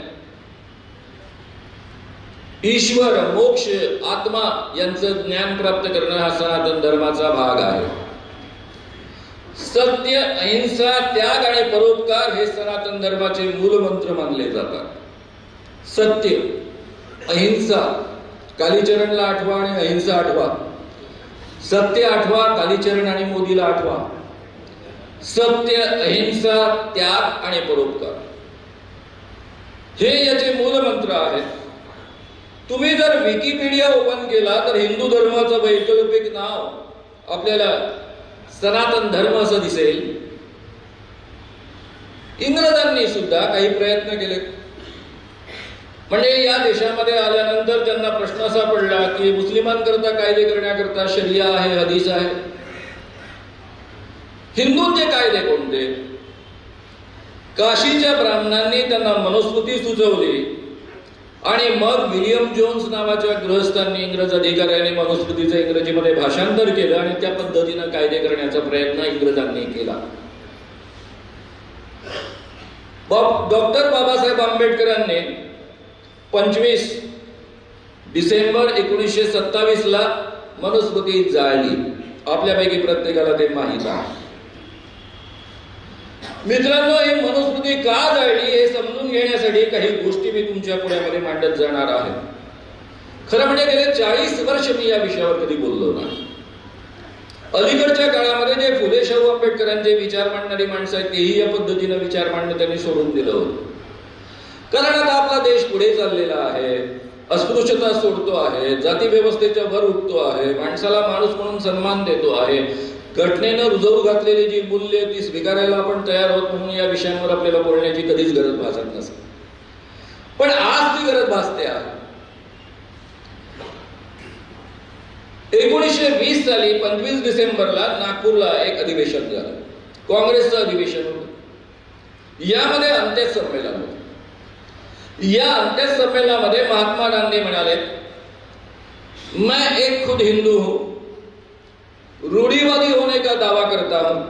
ईश्वर, मोक्ष, आत्मा यांचं ज्ञान प्राप्त करणं हा सनातन धर्माचा भाग आहे. सत्य, अहिंसा, त्याग आणि परोपकार हे सनातन धर्माचे मूल मंत्र मानले जातात. सत्य, अहिंसा, कालीचरणला आठवा आणि अहिंसा आठवा. सत्य आठवा, कालीचरण आणि मोदीला आठवा. सत्य, अहिंसा, त्याग आणि परोपकार हे याचे मूल मंत्र आहेत. तुम्ही जर विकिपीडिया ओपन केला तर हिंदू धर्माचं वैकल्पिक नाव आपल्याला सनातन धर्म असं दिसेल. इंग्रजांनी सुद्धा काही प्रयत्न केले. म्हणजे या देशामध्ये आल्यानंतर त्यांना प्रश्न असा पडला की मुस्लिमांकरता कायदे करण्याकरता शरिया आहे, हदीस आहे. हिंदूंचे कायदे कोणते? काशीच्या ब्राह्मणांनी त्यांना मनुस्मृती सुचवली आणि मग विलियम जोन्स नावाच्या गृहस्थांनी, इंग्रज अधिकाऱ्यांनी मनुस्मृतीचं इंग्रजीमध्ये भाषांतर केलं आणि त्या पद्धतीनं कायदे करण्याचा प्रयत्न इंग्रजांनी केला. डॉक्टर बाबासाहेब आंबेडकरांनी 25 डिसेंबर 1927 ला मनुस्मृती जाळली. आपल्यापैकी प्रत्येकाला ते माहीत आहे. मित्रांनो, ही मनुस्मृती का जाळली हे समजून घेण्यासाठी काही गोष्टी मी तुमच्या पुढ्यामध्ये मांडत जाणार आहे. खरं म्हणजे गेले 40 वर्ष मी या विषयावर कधी बोललो नाही. अलीकडच्या काळामध्ये जे फुले शाहू आंबेडकरांचे विचार मांडणारी माणसं आहेत तेही या पद्धतीनं विचार मांडणं त्यांनी सोडून दिलं होतं. कारण आता आपला देश पुढे चाललेला आहे, अस्पृश्यता सोडतो आहे, जाती व्यवस्थेच्या वर उठतो आहे, माणसाला माणूस म्हणून सन्मान देतो आहे, घटनेनं रुजवू घातलेली जी मूल्य ती स्वीकारायला आपण तयार आहोत. म्हणून या विषयांवर आपल्याला बोलण्याची कधीच गरज भासत नसते. पण आज ती गरज भासते आहे. 1920 साली 25 डिसेंबरला नागपूरला एक अधिवेशन झालं. काँग्रेसचं अधिवेशन होतं. यामध्ये अंत्यसंमेलन होतं. या अंत्यसंमेलनामध्ये महात्मा गांधी म्हणाले, मैं एक खुद हिंदू हूं, रूढ़िवादी होने का दावा करता हूं,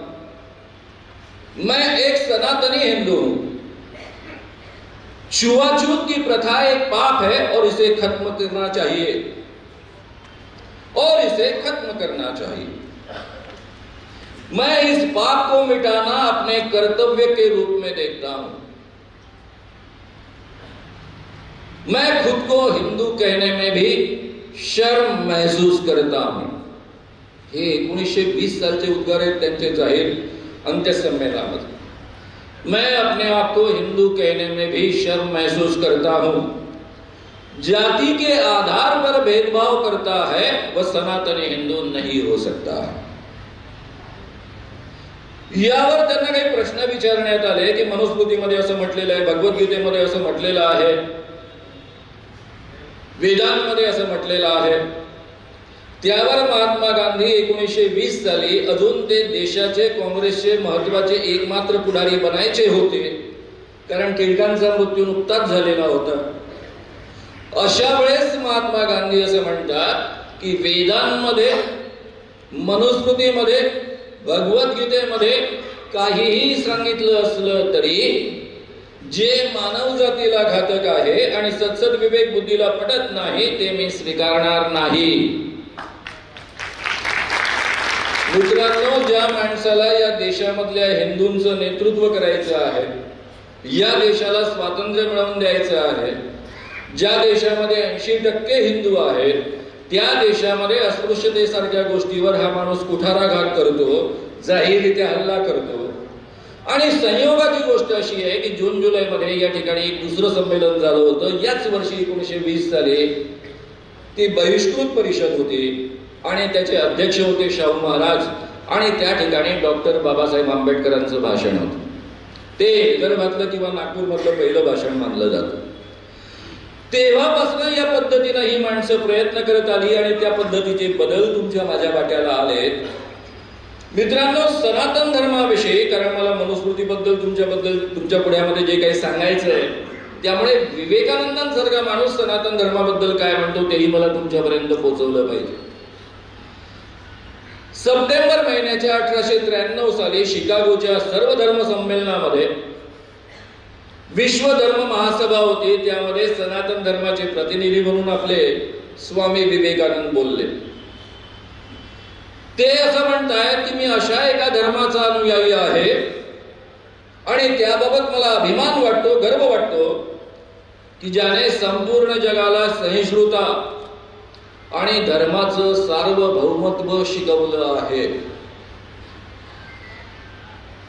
मैं एक सनातनी हिंदू हूं, छुआछूत की प्रथा एक पाप है और इसे खत्म करना चाहिए, और इसे खत्म करना चाहिए. मैं इस पाप को मिटाना अपने कर्तव्य के रूप में देखता हूं. मैं खुद को हिंदू कहने में भी शर्म महसूस करता हूं. हे 1920 सालचे उद्गार आहेत त्यांचे जाहीर अंत्यसंमेलनामध्ये. मैं अपने आप को हिंदू कहने में भी शर्म महसूस करता हूं. जाति के आधार पर भेदभाव करता है वह सनातनी हिंदू नहीं हो सकता. यावर त्यांना काही प्रश्न विचारण्यात आले की मनुस्मृतीमध्ये असं म्हटलेलं आहे, भगवद्गीतेमध्ये असं म्हटलेलं आहे, वेदांमध्ये असं म्हटलेलं आहे. त्यावर महात्मा गांधी 1920 साली अजून ते देशाचे काँग्रेसचे महत्वाचे एकमात्र पुढारी बनायचे होते, कारण टिळकांचा मृत्यू नुकताच झालेला होता. अशा वेळेस महात्मा गांधी असं म्हणतात की वेदांमध्ये, मनुस्मृतीमध्ये, भगवद्गीतेमध्ये काहीही सांगितलं असलं तरी जे मानव जातीला घातक आहे आणि सत्सद विवेक बुद्धीला पटत नाही ते मी स्वीकारणार नाही. मित्रांनो, ज्या माणसाला या देशामधल्या हिंदूंचं नेतृत्व करायचं आहे, या देशाला स्वातंत्र्य मिळवून द्यायचं आहे, ज्या देशामध्ये 80% हिंदू आहेत, त्या देशामध्ये अस्पृश्यतेसारख्या गोष्टीवर हा माणूस कुठाराघात करतो, जाहीररित्या हल्ला करतो. आणि संयोगाची गोष्ट अशी आहे की जून जुलैमध्ये या ठिकाणी एक दुसरं संमेलन झालं होतं. याच वर्षी 1920 साली ती बहिष्कृत परिषद होती आणि त्याचे अध्यक्ष होते शाहू महाराज आणि त्या ठिकाणी डॉक्टर बाबासाहेब आंबेडकरांचं भाषण होतं. ते विदर्भातलं किंवा नागपूरमधलं पहिलं भाषण मानलं जातं. तेव्हापासून या पद्धतीनं ही माणसं प्रयत्न करत आली आणि त्या पद्धतीचे बदल तुमच्या माझ्या वाट्याला आलेत. मित्रांनो, सनातन धर्माविषयी, कारण मला मनुस्मृतीबद्दल तुमच्या पुढ्यामध्ये जे काही सांगायचं आहे, त्यामुळे विवेकानंदांसारखा माणूस सनातन धर्माबद्दल काय म्हणतो तेही मला तुमच्यापर्यंत पोहोचवलं पाहिजे. सप्टेंबर महिन्याच्या 1893 साली शिकागोच्या सर्व धर्म संमेलनामध्ये विश्व धर्म महासभा होती. त्यामध्ये सनातन धर्माचे प्रतिनिधी म्हणून आपले स्वामी विवेकानंद बोलले. ते असं म्हणतायत की मी अशा एका धर्माचा अनुयायी आहे आणि त्याबाबत मला अभिमान वाटतो, गर्व वाटतो की ज्याने संपूर्ण जगाला सहिष्णुता आणि धर्माचं सार्वभौमत्व शिकवलं आहे.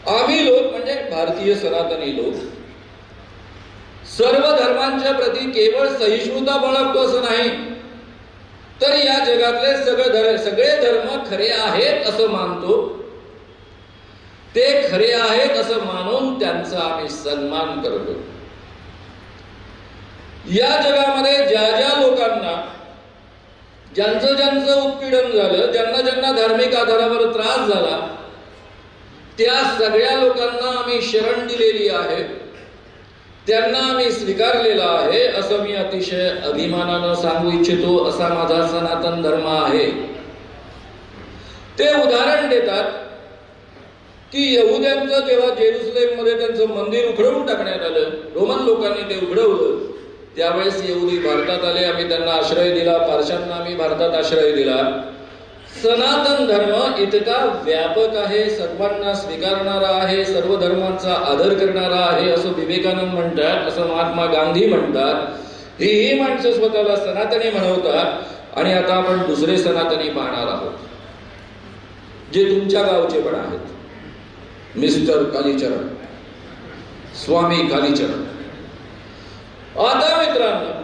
आम्ही लोक म्हणजे भारतीय सनातनी लोक सर्व धर्मांच्या प्रती केवळ सहिष्णुता बाळगतो असं नाही, तर या जगातले सगळे धर्म खरे आहेत असं मानतो. ते खरे आहेत असं मानून त्यांचा आम्ही सन्मान करतो. या जगामध्ये ज्या ज्या लोकांना ज्यांचं उत्पीडन झालं, ज्यांना धार्मिक आधारावर त्रास झाला, त्या सगळ्या लोकांना आम्ही शरण दिलेली आहे, त्यांना आम्ही स्वीकारलेला आहे असं मी अतिशय अभिमानानं सांगू इच्छितो. असा माझा सनातन धर्म आहे. ते उदाहरण देतात की यहुद्यांचं जेव्हा जेरुसलेम मध्ये त्यांचं मंदिर उघडवून टाकण्यात आलं, रोमन लोकांनी ते उघडवलं, त्यावेळेस यहुदी भारतात आले, आम्ही त्यांना आश्रय दिला, पारशांना आम्ही भारतात आश्रय दिला. सनातन धर्म इतका व्यापक आहे, सर्वांना स्वीकारणारा आहे, सर्व धर्मांचा आदर करणारा आहे असं विवेकानंद म्हणतात, असं महात्मा गांधी म्हणतात. ही माणसं स्वतःला सनातनी म्हणवतात. आणि आता आपण दुसरे सनातनी पाहणार आहोत, जे तुमच्या गावचे पण आहेत. मिस्टर कालीचरण, स्वामी कालीचरण. आता मित्रांनो,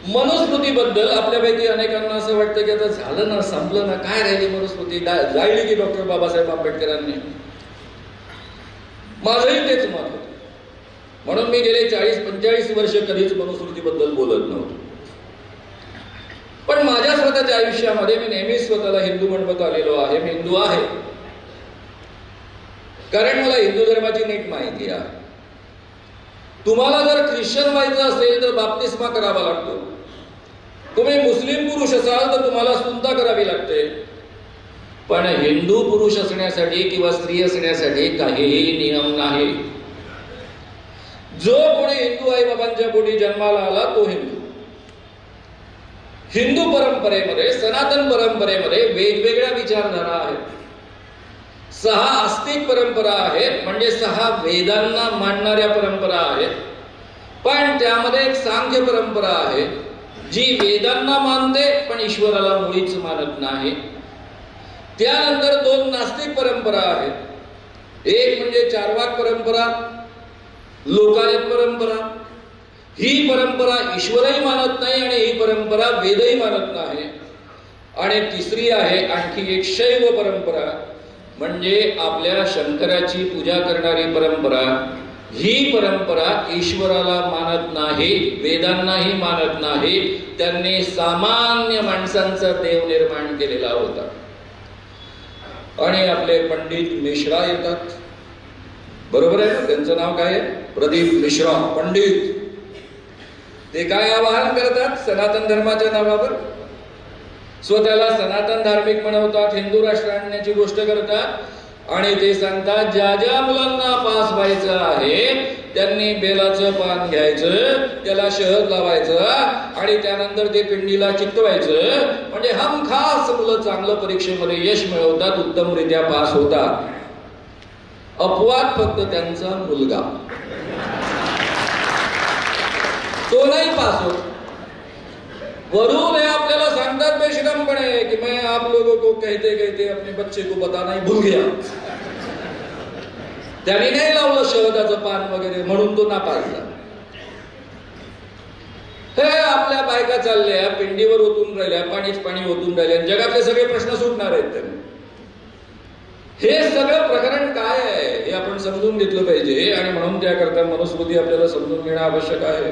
मनुस्मृतीबद्दल आपल्यापैकी अनेकांना असं वाटतं की आता झालं ना, संपलं ना, काय राहिली मनुस्मृती, जाळली की डॉक्टर बाबासाहेब आंबेडकरांनी. माझंही तेच मत होतं. म्हणून मी गेले 40-45 वर्ष कधीच मनुस्मृतीबद्दल बोलत नव्हतो. पण माझ्या स्वतःच्या आयुष्यामध्ये मी नेहमी स्वतःला हिंदू म्हणत आलेलो आहे. मी हिंदू आहे कारण मला हिंदू धर्माची नीट माहिती आहे. तुम्हाला जर ख्रिश्चन व्हायचं असेल तर बाप्तिस्मा करावा लागतो. तुम्ही मुस्लिम पुरुष असाल तर तुम्हाला सुंता करावी लागते. पण हिंदू पुरुष असण्यासाठी किंवा स्त्री असण्यासाठी काहीही नियम नाही. जो कोणी हिंदू आई बाबांच्या पोटी जन्माला आला तो हिंदू. हिंदू परंपरेमध्ये, सनातन परंपरेमध्ये वेगवेगळ्या विचारधारा आहेत. 6 आस्तिक परंपरा आहेत, म्हणजे 6 वेदांना मानणाऱ्या परंपरा आहेत. पण त्यामध्ये एक सांख्य परंपरा आहे जी वेदांना मानते पण ईश्वराला मुळीच मानत नाही. त्यानंतर 2 नास्तिक परंपरा आहेत. एक म्हणजे चार्वाक परंपरा, लोकायत परंपरा. ही परंपरा ईश्वरही मानत नाही आणि ही परंपरा वेदही मानत नाही. आणि तिसरी आहे आणखी एक शैव परंपरा, म्हणजे आपल्या शंकराची पूजा करणारी परंपरा. ही परंपरा ईश्वराला मानत नाही, वेदांनाही मानत नाही. त्यांनी सामान्य माणसांचा देव निर्माण केलेला होता. आणि आपले पंडित मिश्रा येतात, बरोबर आहे ना? त्यांचं नाव काय आहे? प्रदीप मिश्रा पंडित. ते काय आवाहन करतात सनातन धर्माच्या नावावर? स्वतःला सनातन धार्मिक म्हणवतात, हिंदू राष्ट्र आणण्याची गोष्ट करतात आणि ते सांगतात ज्या ज्या मुलांना पास व्हायचं आहे त्यांनी बेलाचं पान घ्यायचं, त्याला शहद लावायचं आणि त्यानंतर ते पिंडीला चिकटवायचं, म्हणजे हमखास मुलं चांगलं परीक्षेमध्ये यश मिळवतात, उत्तमरित्या पास होतात. अपवाद फक्त त्यांचा मुलगा, तो नाही पास होत. वरून हे आपल्याला सांगतात बेशरमपणे कि मैं आप लोगों को कहते कहते अपने बच्चे को बताना ही भूल गया. त्यांनी नाही लावलं शहदाचं पान वगैरे म्हणून तो नापास झाला. हे आपल्या बायका चालल्या पिंडीवर ओतून राहिल्या, पाणीच पाणी ओतून राहिल्या, जगातले सगळे प्रश्न सुटणार आहेत त्यांनी. हे सगळं प्रकरण काय आहे हे आपण समजून घेतलं पाहिजे आणि म्हणून त्याकरता मनुस्मृती आपल्याला समजून घेणं आवश्यक आहे.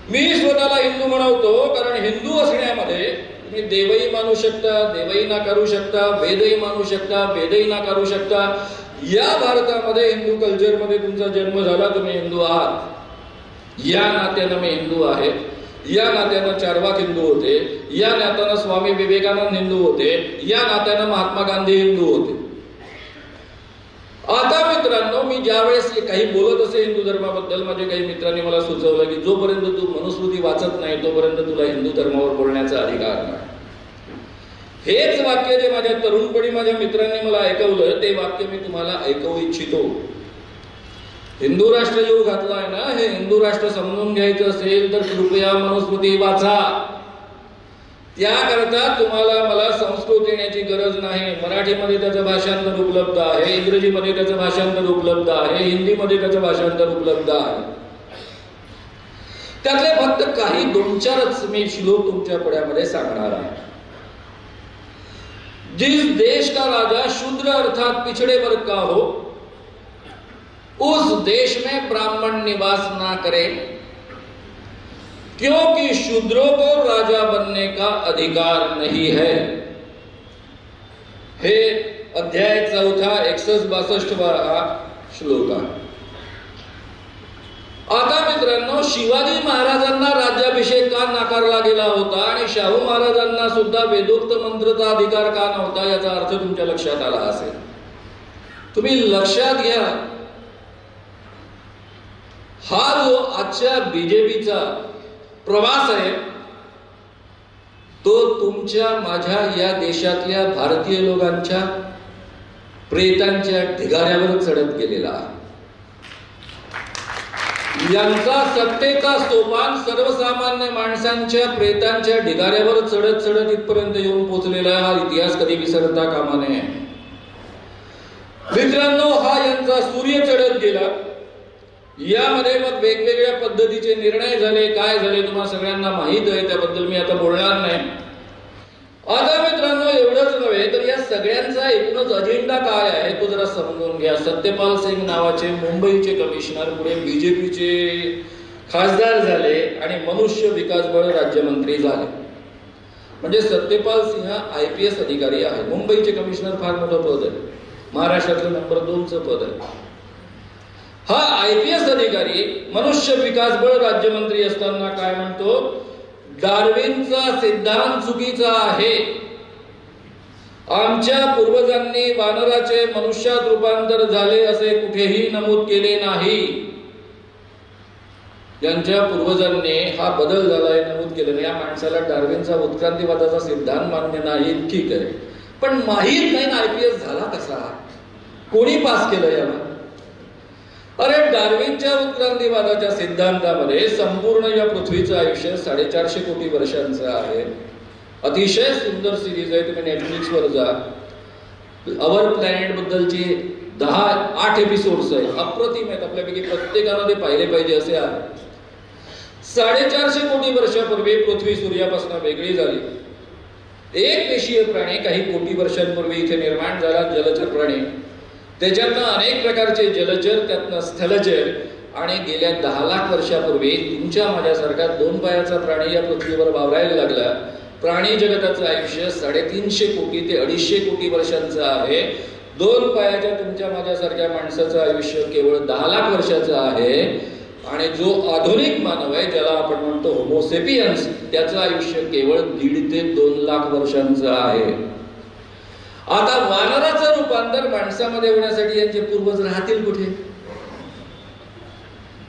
मी स्वतःला हिंदू म्हणवतो कारण हिंदू असण्यामध्ये तुम्ही देवही मानू शकता, देवही नाकारू शकता, वेदही मानू शकता, वेदही नाकारू शकता. या भारतामध्ये हिंदू कल्चरमध्ये तुमचा जन्म झाला, तुम्ही हिंदू आहात. या नात्यानं मी हिंदू आहे, या नात्यानं चारवाक हिंदू होते, या नात्यानं स्वामी विवेकानंद हिंदू होते, या नात्यानं महात्मा गांधी हिंदू होते. आता मित्रांनो, मी ज्यावेळेस काही बोलत असे हिंदू धर्माबद्दल, माझे काही मित्रांनी मला सुचवलं की जोपर्यंत तू मनुस्मृती वाचत नाही तोपर्यंत तुला हिंदू धर्मावर बोलण्याचा अधिकार नाही. हेच वाक्य जे माझ्या तरुणपणी माझ्या मित्रांनी मला ऐकवलं ते वाक्य मी तुम्हाला ऐकवू इच्छितो. हिंदू राष्ट्र जो घातलाय ना, हे हिंदू राष्ट्र समजून घ्यायचं असेल तर कृपया मनुस्मृती वाचा. त्याकरता तुम्हाला मला संस्कृत येण्याची गरज नाही. मराठीमध्ये त्याचं भाषांतर उपलब्ध आहे, इंग्रजीमध्ये त्याचं भाषांतर उपलब्ध आहे, हिंदीमध्ये त्याचं भाषांतर उपलब्ध आहे. त्यातले फक्त काही 2-4च मी श्लोक तुमच्या पुढ्यामध्ये सांगणार आहे. जिस देश का राजा शूद्र अर्थात पिछड़े वर्ग का हो, उस देश में ब्राह्मण निवास ना करे, क्योंकि शूद्रों को राजा बनने का अधिकार नहीं है. हे अध्याय 4 61-62 श्लोक आहे. आता मित्रांनो, शिवाजी महाराजांना राज्याभिषेक का नाकारला गेला होता आणि शाहू महाराजांना सुद्धा वेदोक्त मंत्रचा अधिकार का नव्हता याचा अर्थ तुमच्या लक्षात आला असेल. तुम्ही लक्षात घ्या, हा जो आजच्या बीजेपीचा प्रवास आहे तो तुमच्या माझ्या या देशातल्या भारतीय लोकांच्या प्रेतांच्या ढिगाऱ्यावर चढत गेलेला आहे. यांचा सत्तेचा सोपान सर्वसामान्य माणसांच्या प्रेतांच्या ढिगाऱ्यावर चढत चढत इथपर्यंत येऊन पोहोचलेला हा इतिहास कधी विसरता कामा नये. मित्रांनो, हा यांचा सूर्य चढत गेला. यामध्ये मग वेगवेगळ्या पद्धतीचे निर्णय झाले, काय झाले तुम्हाला सगळ्यांना माहित आहे, त्याबद्दल मी आता बोलणार नाही. आता मित्रांनो, एवढंच नव्हे तर या सगळ्यांचा एकूणच अजेंडा काय आहे तो जरा समजून घ्या. सत्यपाल सिंग नावाचे मुंबईचे कमिशनर पुढे बीजेपीचे खासदार झाले आणि मनुष्य विकास बळ राज्यमंत्री झाले. म्हणजे सत्यपाल सिंह IPS अधिकारी आहे. मुंबईचे कमिशनर फार मोठं पद आहे, महाराष्ट्रातलं नंबर 2चं पद आहे. हा IPS अधिकारी मनुष्य विकास बळ राज्यमंत्री असताना काय म्हणतो, डार्विनचा सिद्धांत चुकीचा आहे. आमच्या पूर्वजांनी वानराचे मनुष्यात रूपांतर झाले असे कुठेही नमूद केले नाही. ज्यांच्या पूर्वजांनी हा बदल झालाय नमूद केलं नाही. या माणसाला डार्विनचा उत्क्रांतीवादाचा सिद्धांत मान्य नाही, ठीक आहे, पण माहीत नाही IPS झाला कसा, कोणी पास केलं याला. अरे, डार्विनच्या उत्क्रांतीवादाच्या सिद्धांतामध्ये संपूर्ण या पृथ्वीचं आयुष्य 450 कोटी वर्षांचं आहे. अतिशय सुंदर सिरीज आहे, तुम्ही नेटफ्लिक्सवर जा. अवर प्लॅनेट बद्दलची 8 एपिसोड्स आहेत, अप्रतिम आहेत. आपल्यापैकी प्रत्येकानं ते पाहिले पाहिजे असे आहे. 450 कोटी वर्षापूर्वी पृथ्वी सूर्यापासून वेगळी झाली. एक पेशीय प्राणी काही कोटी वर्षांपूर्वी इथे निर्माण झाला, जलचर प्राणी. त्याच्यातनं अनेक प्रकारचे जलचर, त्यातनं स्थलचर, आणि गेल्या 10 लाख वर्षापूर्वी तुमच्या माझ्यासारखा 2 पायाचा प्राणी या पृथ्वीवर वावरायला लागला. प्राणी जगताचं आयुष्य 350 कोटी ते 250 कोटी वर्षांचं आहे. 2 पायाच्या तुमच्या माझ्यासारख्या माणसाचं आयुष्य केवळ 10 लाख वर्षाचं आहे. आणि जो आधुनिक मानव आहे, ज्याला आपण म्हणतो होमोसेपियन्स, त्याचं आयुष्य केवळ 1.5 ते 2 लाख वर्षांचं आहे. आता वानराचं रूपांतर माणसामध्ये होण्यासाठी यांचे पूर्वज राहतील कुठे?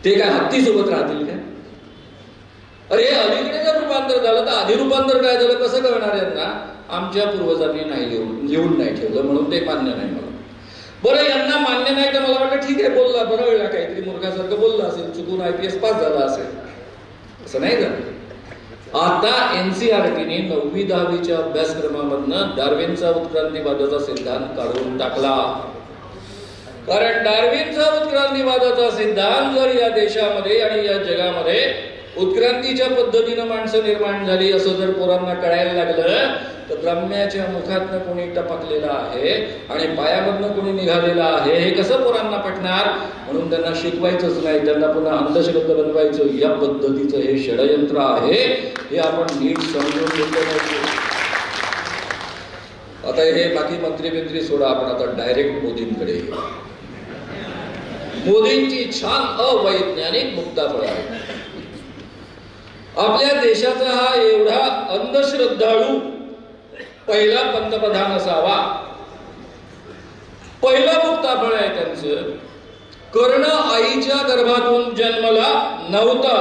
ते काय हत्ती सोबत राहतील का? अरे, अलीकडे जर रूपांतर झालं तर आधी रूपांतर काय झालं कसं कळणार यांना? आमच्या पूर्वजांनी नाही लिहून नाही ठेवलं म्हणून ते मान्य नाही मला. बरं, यांना मान्य नाही तर मला वाटलं ठीक आहे, बोलला बरं वेळा, काहीतरी मूर्खासारखं बोलला असेल, चुकून IPS पास झाला असेल. असं नाही झालं. आता NCERTने 9वी-10वीच्या अभ्यासक्रमामधनं डार्विनचा उत्क्रांतीवादाचा सिद्धांत काढून टाकला. कारण डार्विनचा उत्क्रांतीवादाचा सिद्धांत जर या देशामध्ये आणि या जगामध्ये उत्क्रांतीच्या पद्धतीनं माणसं निर्माण झाली असं जर पोरांना कळायला लागलं तर ब्रह्म्याच्या मुखातनं कोणी टपकलेला आहे आणि पायामधनं कोणी निघालेला आहे हे कसं पोरांना पटणार? म्हणून त्यांना शिकवायचंच नाही, त्यांना पुन्हा अंधश्रद्धा बनवायचं. या पद्धतीचं हे षडयंत्र आहे, हे आपण नीट समजून घेतलं पाहिजे. आता हे बाकी मंत्री सोडा, आपण आता डायरेक्ट मोदींकडे येऊ. मोदींची छान अवैज्ञानिक मुक्ताफळ आहे. आपल्या देशाचा हा एवढा अंधश्रद्धाळू पहिला पंतप्रधान असावा. पहिला मुक्ताफळ आहे त्यांचं, कर्ण आईच्या गर्भातून जन्मला नव्हता.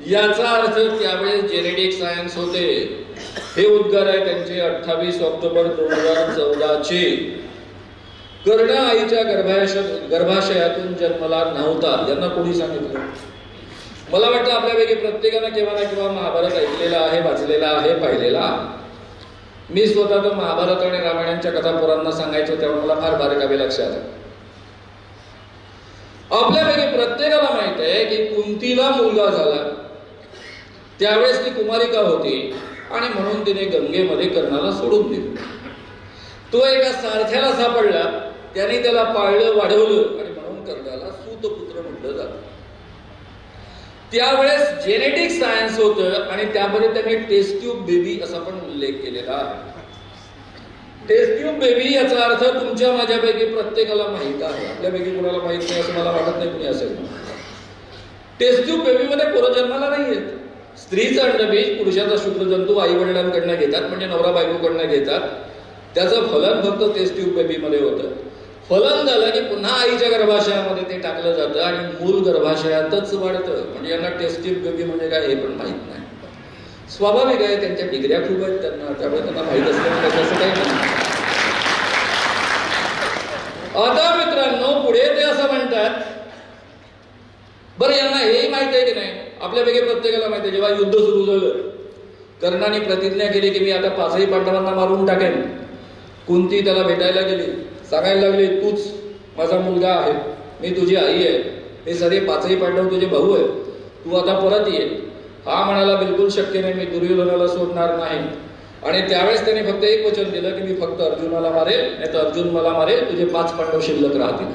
याचा अर्थ त्यावेळेस जेनेटिक सायन्स होते. हे उद्गार आहे त्यांचे 28 ऑक्टोबर 2014 कर्ण आईच्या गर्भाशयातून जन्मला नव्हता. यांना कोणी सांगितलं? मला वाटतं आपल्यापैकी प्रत्येकानं केव्हा ना केव्हा महाभारत ऐकलेला आहे, वाचलेला आहे, पाहिलेला. मी स्वतः तर महाभारत आणि रामायणाच्या कथा पोरांना सांगायचो तेव्हा मला फार बारकावे लक्षात आहे. आपल्यापैकी प्रत्येकाला माहित आहे की कुंतीला मुलगा झाला त्यावेळेस ती कुमारिका होती आणि म्हणून तिने गंगेमध्ये कर्णाला सोडून दिलं. तो एका सारथ्याला सापडला, त्याने त्याला पाळलं, वाढवलं आणि म्हणून कर्णाला सूतपुत्र म्हटलं जातं. त्यावेळेस जेनेटिक सायन्स होतं आणि त्यामध्ये त्यांनी टेस्ट ट्यूब बेबी असा पण उल्लेख केलेला आहे. टेस्ट ट्यूब बेबी याचा अर्थ तुमच्या माझ्यापैकी प्रत्येकाला माहित आहे. आपल्यापैकी कुणाला माहित नाही असं मला वाटत नाही कुणी असेल. टेस्ट ट्यूब बेबी मध्ये पोरं जन्माला नाही येत. स्त्रीचं अंडबीज पुरुषाचा शुक्रजंतू आई वडिलांकडनं घेतात, म्हणजे नवरा बायकोकडनं घेतात. त्याचं फलन फक्त टेस्ट ट्यूब बेबी मध्ये होतं. फलन झालं की पुन्हा आईच्या गर्भाशयामध्ये ते टाकलं जातं आणि मूल गर्भाशयातच वाढतं. म्हणजे यांना टेस्ट ट्यूब बेबी म्हणजे काय हे पण माहित नाही. स्वाभाविक आहे, त्यांच्या डिग्र्या खूप आहेत त्यांना, त्यामुळे त्यांना माहित असल्यामुळे तसं काही नाही. आता मित्रांनो पुढे ते असं म्हणतात, बरं यांना हेही माहित आहे की नाही? आपल्यापैकी प्रत्येकाला माहिती आहे, जेव्हा युद्ध सुरू झालं कर्णाने प्रतिज्ञा केली की मी आता 5ही पांडवांना मारून टाकेन. कुंती त्याला भेटायला गेली, सांगायला लागली तूच माझा मुलगा आहे, मी तुझी आई आहे, हे सगळे 5ही पांडव तुझे भाऊ आहे, तू आता परत ये. हा म्हणाला बिलकुल शक्य नाही, मी दुर्योधनाला सोडणार नाही. आणि त्यावेळेस त्याने फक्त एक वचन दिलं की मी फक्त अर्जुनाला मारेल, नाही तर अर्जुन मला मारेल, तुझे 5 पांडव शिल्लक राहतील.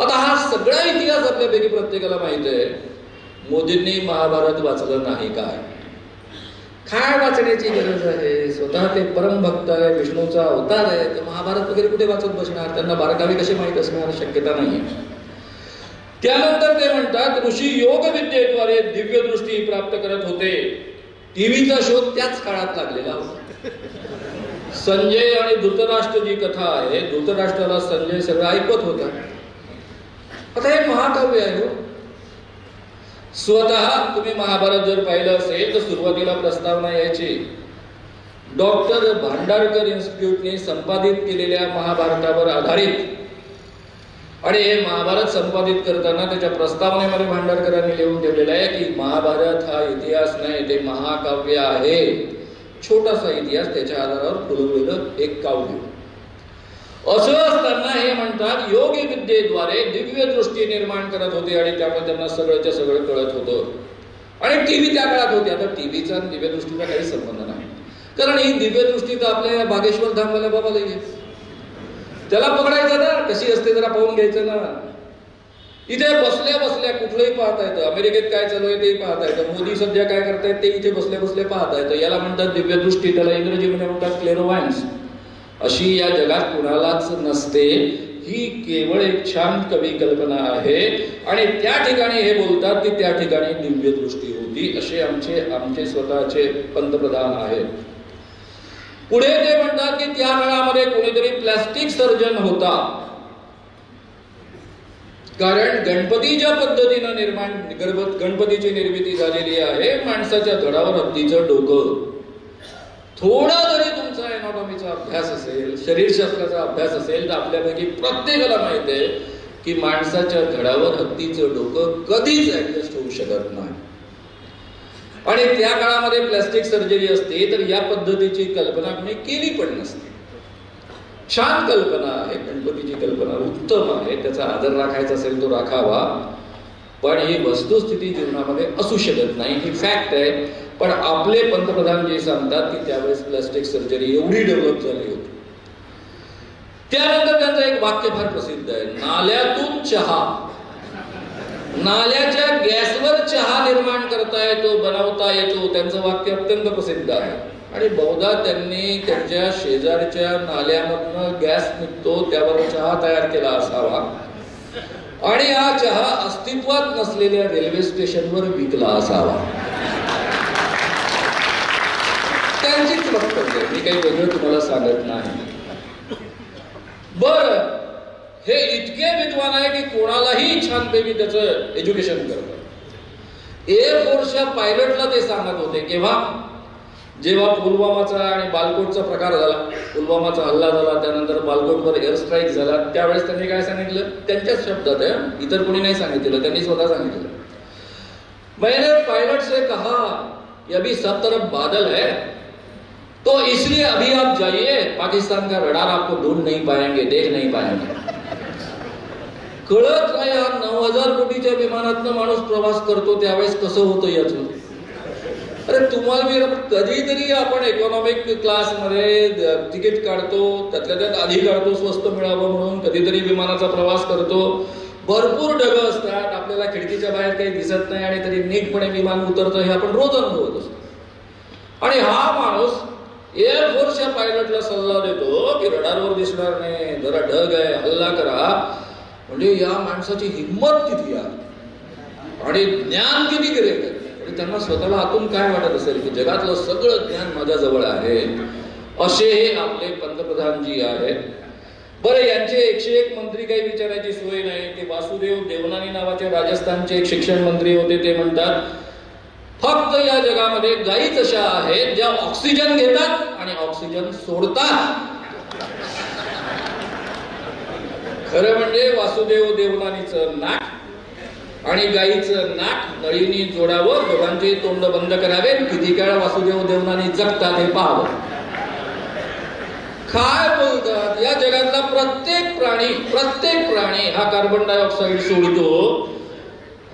आता हा सगळा इतिहास आपल्यापैकी प्रत्येकाला माहित आहे. मोदींनी महाभारत वाचलं नाही काय? काय वाचण्याची गरज आहे? स्वतः ते परमभक्त आहे, विष्णूचा अवतार आहे, तर महाभारत वगैरे कुठे वाचत बसणार? त्यांना बारकावे कसे माहित असणार? शक्यता नाही. त्यानंतर ते म्हणतात ऋषी योग विद्येद्वारे दिव्य दृष्टी प्राप्त करत होते. टीव्हीचा शोध त्याच काळात लागलेला होता. संजय आणि धृतराष्ट्र जी कथा आहे, धृतराष्ट्राला संजय सगळं ऐकत होता. आता हे महाकाव्य आहे. स्वतः तुम्ही महाभारत जर पाहिलं असेल तर सुरुवातीला प्रस्तावना यायची डॉक्टर भांडारकर इन्स्टिट्यूटने संपादित केलेल्या महाभारतावर आधारित. आणि हे महाभारत संपादित करताना त्याच्या प्रस्तावनेमध्ये भांडारकरांनी लिहून ठेवलेलं आहे की महाभारत हा इतिहास नाही, ते महाकाव्य आहे. छोटासा इतिहास त्याच्या आधारावर फुलवलेलं एक काव्य. असं असताना हे म्हणतात योगी विद्येद्वारे दिव्य दृष्टी निर्माण करत होते आणि त्यामुळे त्यांना सगळंच्या सगळं कळत होतं. आणि टीव्ही त्या काळात होती. आता टीव्हीचा दिव्य दृष्टीचा काही संबंध नाही, कारण ही दिव्य दृष्टी तर आपल्या बागेश्वर धामवाल्या बाबाला येते. त्याला पकडायचं ना, कशी असते जरा पाहून घ्यायचं ना. इथे बसल्या बसल्या कुठलंही पाहता येतं. अमेरिकेत काय चालू आहे तेही पाहता येतं. मोदी सध्या काय करतायत ते इथे बसल्या बसल्या पाहता येतं. याला म्हणतात दिव्य दृष्टी, त्याला इंग्रजीमध्ये म्हणतात क्लेरोवायन्स. अशी या जगात कुणालाच नसते. ही केवळ एक छान कवी कल्पना आहे. आणि त्या ठिकाणी हे बोलतात की त्या ठिकाणी दिव्य दृष्टी होती. असे आमचे स्वतःचे पंतप्रधान आहेत. पुढे ते म्हणतात की त्या काळामध्ये कोणीतरी प्लास्टिक सर्जन होता, कारण गणपतीच्या पद्धतीनं गणपतीची निर्मिती झालेली आहे. माणसाच्या धडावर हत्तीचं डोकं. थोडा जरी तुमचा एनाटॉमीचा अभ्यास असेल, शरीरशास्त्राचा अभ्यास असेल, तर आपल्यापैकी प्रत्येकाला माहिती आहे की माणसाच्या धडावर हत्तीचं डोकं कधीच ऍडजस्ट होऊ शकत नाही. आणि त्या काळामध्ये प्लास्टिक सर्जरी असते तर या पद्धतीची कल्पना कोणी केली पण नसते. छान कल्पना आहे, गणपतीची कल्पना उत्तम आहे, त्याचा आदर राखायचा असेल तो राखावा, पण ही वस्तुस्थिती जीवनामध्ये असू शकत नाही, ही फॅक्ट आहे. पण आपले पंतप्रधान जे सांगतात की त्यावेळेस प्लास्टिक सर्जरी एवढी डेव्हलप झाली होती. त्यानंतर त्यांचं एक वाक्य फार प्रसिद्ध आहे, नाल्यातून चहा, नाल्याच्या गॅसवर चहा निर्माण करता येतो, बनवता येतो. त्यांचं वाक्य अत्यंत प्रसिद्ध आहे. आणि बहुधा त्यांनी त्यांच्या शेजारच्या नाल्यामधनं गॅस निघतो त्यावर चहा तयार केला असावा आणि हा चहा अस्तित्वात नसलेल्या रेल्वे स्टेशनवर विकला असावा. त्यांचीच वक्तव्य, मी काही वेगळं तुम्हाला सांगत नाही. बर, हे इतके विद्वान आहे की कोणालाही छानपैकी त्याचं एज्युकेशन करतात. एअरफोर्सच्या पायलटला ते सांगत होते केव्हा, जेव्हा पुलवामाचा आणि बालकोटचा प्रकार झाला, पुलवामाचा हल्ला झाला, त्यानंतर बालकोटवर एअर स्ट्राईक झाला, त्यावेळेस त्यांनी काय सांगितलं, त्यांच्याच शब्दात आहे, इतर कोणी नाही सांगितलं, त्यांनी स्वतः सांगितलं, मैंने पायलट से कहा कि अभी सब तरफ बादल है, तो इसलिए अभी आप जाइए, पाकिस्तान का रडार आपको ढूंढ नहीं पाएंगे, देख नहीं पाएंगे. कळत नाही, 9,000 कोटीच्या विमानातनं माणूस प्रवास करतो त्यावेळेस कसं होतं याचं. अरे तुम्हाला मी कधीतरी आपण इकॉनॉमिक क्लास मध्ये तिकीट काढतो, त्यातल्या त्यात आधी काढतो स्वस्त मिळावं म्हणून, कधीतरी विमानाचा प्रवास करतो, भरपूर ढगं असतात, आपल्याला खिडकीच्या बाहेर काही दिसत नाही आणि तरी नीटपणे विमान उतरतं, हे आपण रोज अनुभवत असतो. आणि हा माणूस एअरफोर्सच्या पायलटला सल्ला देतो की रडारवर दिसणार नाही, जरा ढग आहे, हल्ला करा. म्हणजे या माणसाची हिंमत किती आहे आणि ज्ञान किती ग्रेट आहे. त्यांना स्वतःला आतून काय वाटत असेल की जगातलं सगळं ज्ञान माझ्याजवळ आहे. असे हे आपले पंतप्रधान जी आहेत. बरं, यांचे 101 मंत्री काही विचारायची सोय नाही. ते वासुदेव देवनानी नावाचे राजस्थानचे एक शिक्षण मंत्री होते. ते म्हणतात, फक्त या जगामध्ये गायीच अशा आहेत ज्या ऑक्सिजन घेतात आणि ऑक्सिजन सोडतात. खरं म्हणजे वासुदेव देवनानीचं नाक आणि गायीचं नाक नळीनी जोडावं, दोघांचे तोंड बंद करावे, किती काळ वासुदेव देवनानी जगतात हे पाहावं. काय बोलतात, या जगातला प्रत्येक प्राणी हा कार्बन डायऑक्साईड सोडतो.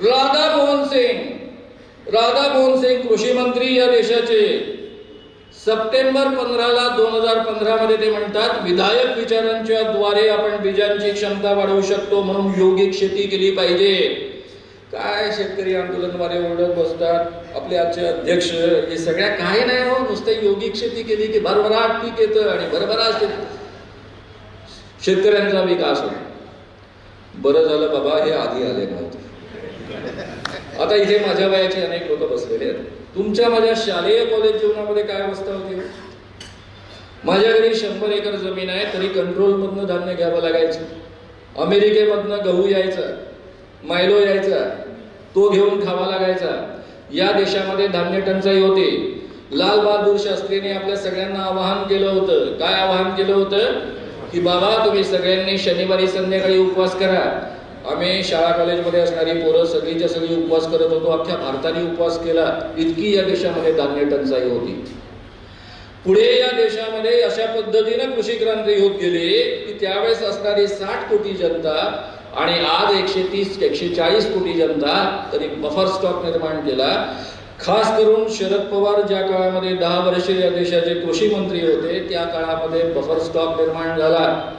राधामोहन सिंग कृषी मंत्री या देशाचे, सप्टेंबर 15 2015 मध्ये ते म्हणतात, विधायक विचारांच्या द्वारे आपण बीजांची क्षमता वाढवू शकतो, म्हणून योगिक शेती केली पाहिजे. काय शेतकरी आंदोलनवाले ओरडत बसतात. आपले आजचे अध्यक्ष हे सगळ्या काय नाही हो, नुसतं योगिक शेती केली की भरभराट पीक येतं आणि भरभराट शेतकऱ्यांचा विकास होतो. बरं झालं बाबा हे आधी आले नव्हते. आता इथे माझ्या वयाचे अनेक लोक बसलेले आहेत. तुमच्या माझ्या शालेय कॉलेज जीवनामध्ये काय अवस्था होती? माझ्या घरी 100 एकर जमीन आहे, तरी कंट्रोल मधनं धान्य घ्यावं लागायचं. अमेरिकेमधनं गहू यायचा, मायलो यायचा, तो घेऊन खावा लागायचा. या देशामध्ये धान्य टंचाई होती. लाल बहादूर शास्त्रीने आपल्या सगळ्यांना आवाहन केलं होतं. काय आवाहन केलं होतं की बाबा तुम्ही सगळ्यांनी शनिवारी संध्याकाळी उपवास करा. आम्ही शाळा कॉलेजमध्ये असणारी पोरं सगळीच्या सगळी उपवास करत होतो. अख्ख्या भारताने उपवास केला. इतकी या देशामध्ये धान्य टंचाई होती. पुढे या देशामध्ये अशा पद्धतीने कृषी क्रांती होत गेली की त्यावेळेस असणारी 60 कोटी जनता आणि आज 130-140 कोटी जनता तरी बफर स्टॉक निर्माण केला. खास करून शरद पवार ज्या काळामध्ये 10 वर्षे या देशाचे कृषी मंत्री होते त्या काळामध्ये बफर स्टॉक निर्माण झाला.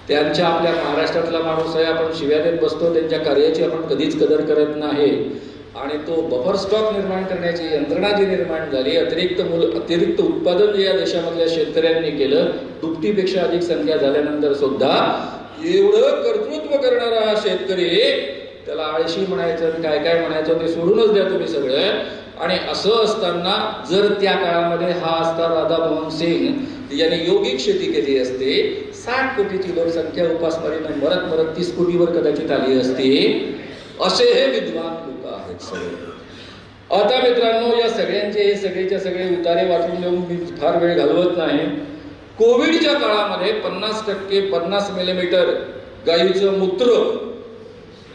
त्यांच्या आपल्या महाराष्ट्रातला माणूस आहे, आपण शिव्या देत बसतो, त्यांच्या कार्याची आपण कधीच कदर करत नाही. आणि तो बफर स्टॉक निर्माण करण्याची यंत्रणा जी निर्माण झाली, अतिरिक्त उत्पादन जे या देशामधल्या शेतकऱ्यांनी केलं, दुपटीपेक्षा अधिक संख्या झाल्यानंतर सुद्धा एवढं कर्तृत्व करणारा हा शेतकरी, त्याला आळशी म्हणायचं काय काय म्हणायचं ते सोडूनच द्या तुम्ही सगळं. आणि असं असताना जर त्या काळामध्ये हा असता राधामोहन सिंग यांनी योगिक शेती केली असते, 60 कोटीची लोकसंख्या उपासमारीने मरत मरत 30 कोटीवर कदाचित आली असती. असे हे विद्वान लोक आहेत सगळे. आता मित्रांनो, या सगळ्यांचे हे सगळेच्या सगळे उतारे वाचून देऊन मी फार वेळ घालवत नाही. कोविडच्या काळामध्ये 50% 50 मिलीमीटर गाईचं मूत्र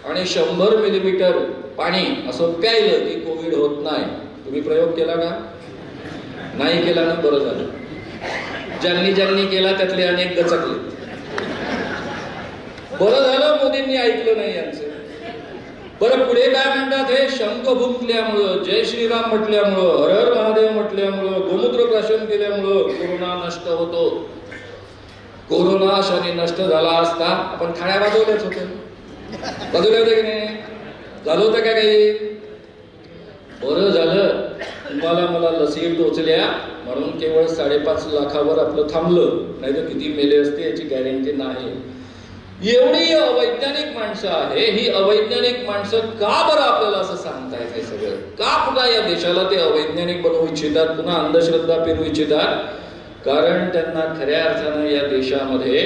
आणि 100 मिलीमीटर पाणी असं प्यायलं की कोविड होत नाही. तुम्ही प्रयोग केला का? नाही केला ना, बरं झालं. ज्यांनी ज्यांनी केला त्यातले अनेक गचकले. बरं झालं मोदींनी ऐकलं नाही यांचं. बरं पुढे काय म्हणतात, हे शंख फुंकल्यामुळं, जय श्रीराम म्हटल्यामुळं, हर हर महादेव म्हटल्यामुळं, गोमूत्र प्राशन केल्यामुळं कोरोना नष्ट होतो. कोरोना शनी नष्ट झाला असता आपण थाळ्या वाजवल्याच होत्या, वाजवल्या होत्या की नाही? झालं होतं का काही? बरं झालं तुम्हाला मला लसी टोचल्या म्हणून केवळ 5.5 लाखावर आपलं थांबलं, नाही तर किती मेले असते याची गॅरंटी नाही. एवढी अवैज्ञानिक माणसं आहे. ही अवैज्ञानिक माणसं का बरं आपल्याला असं सांगतायत हे सगळं? का पुन्हा या देशाला ते अवैज्ञानिक बनवू इच्छितात, पुन्हा अंधश्रद्धा पेरू इच्छितात? कारण त्यांना खऱ्या अर्थानं या देशामध्ये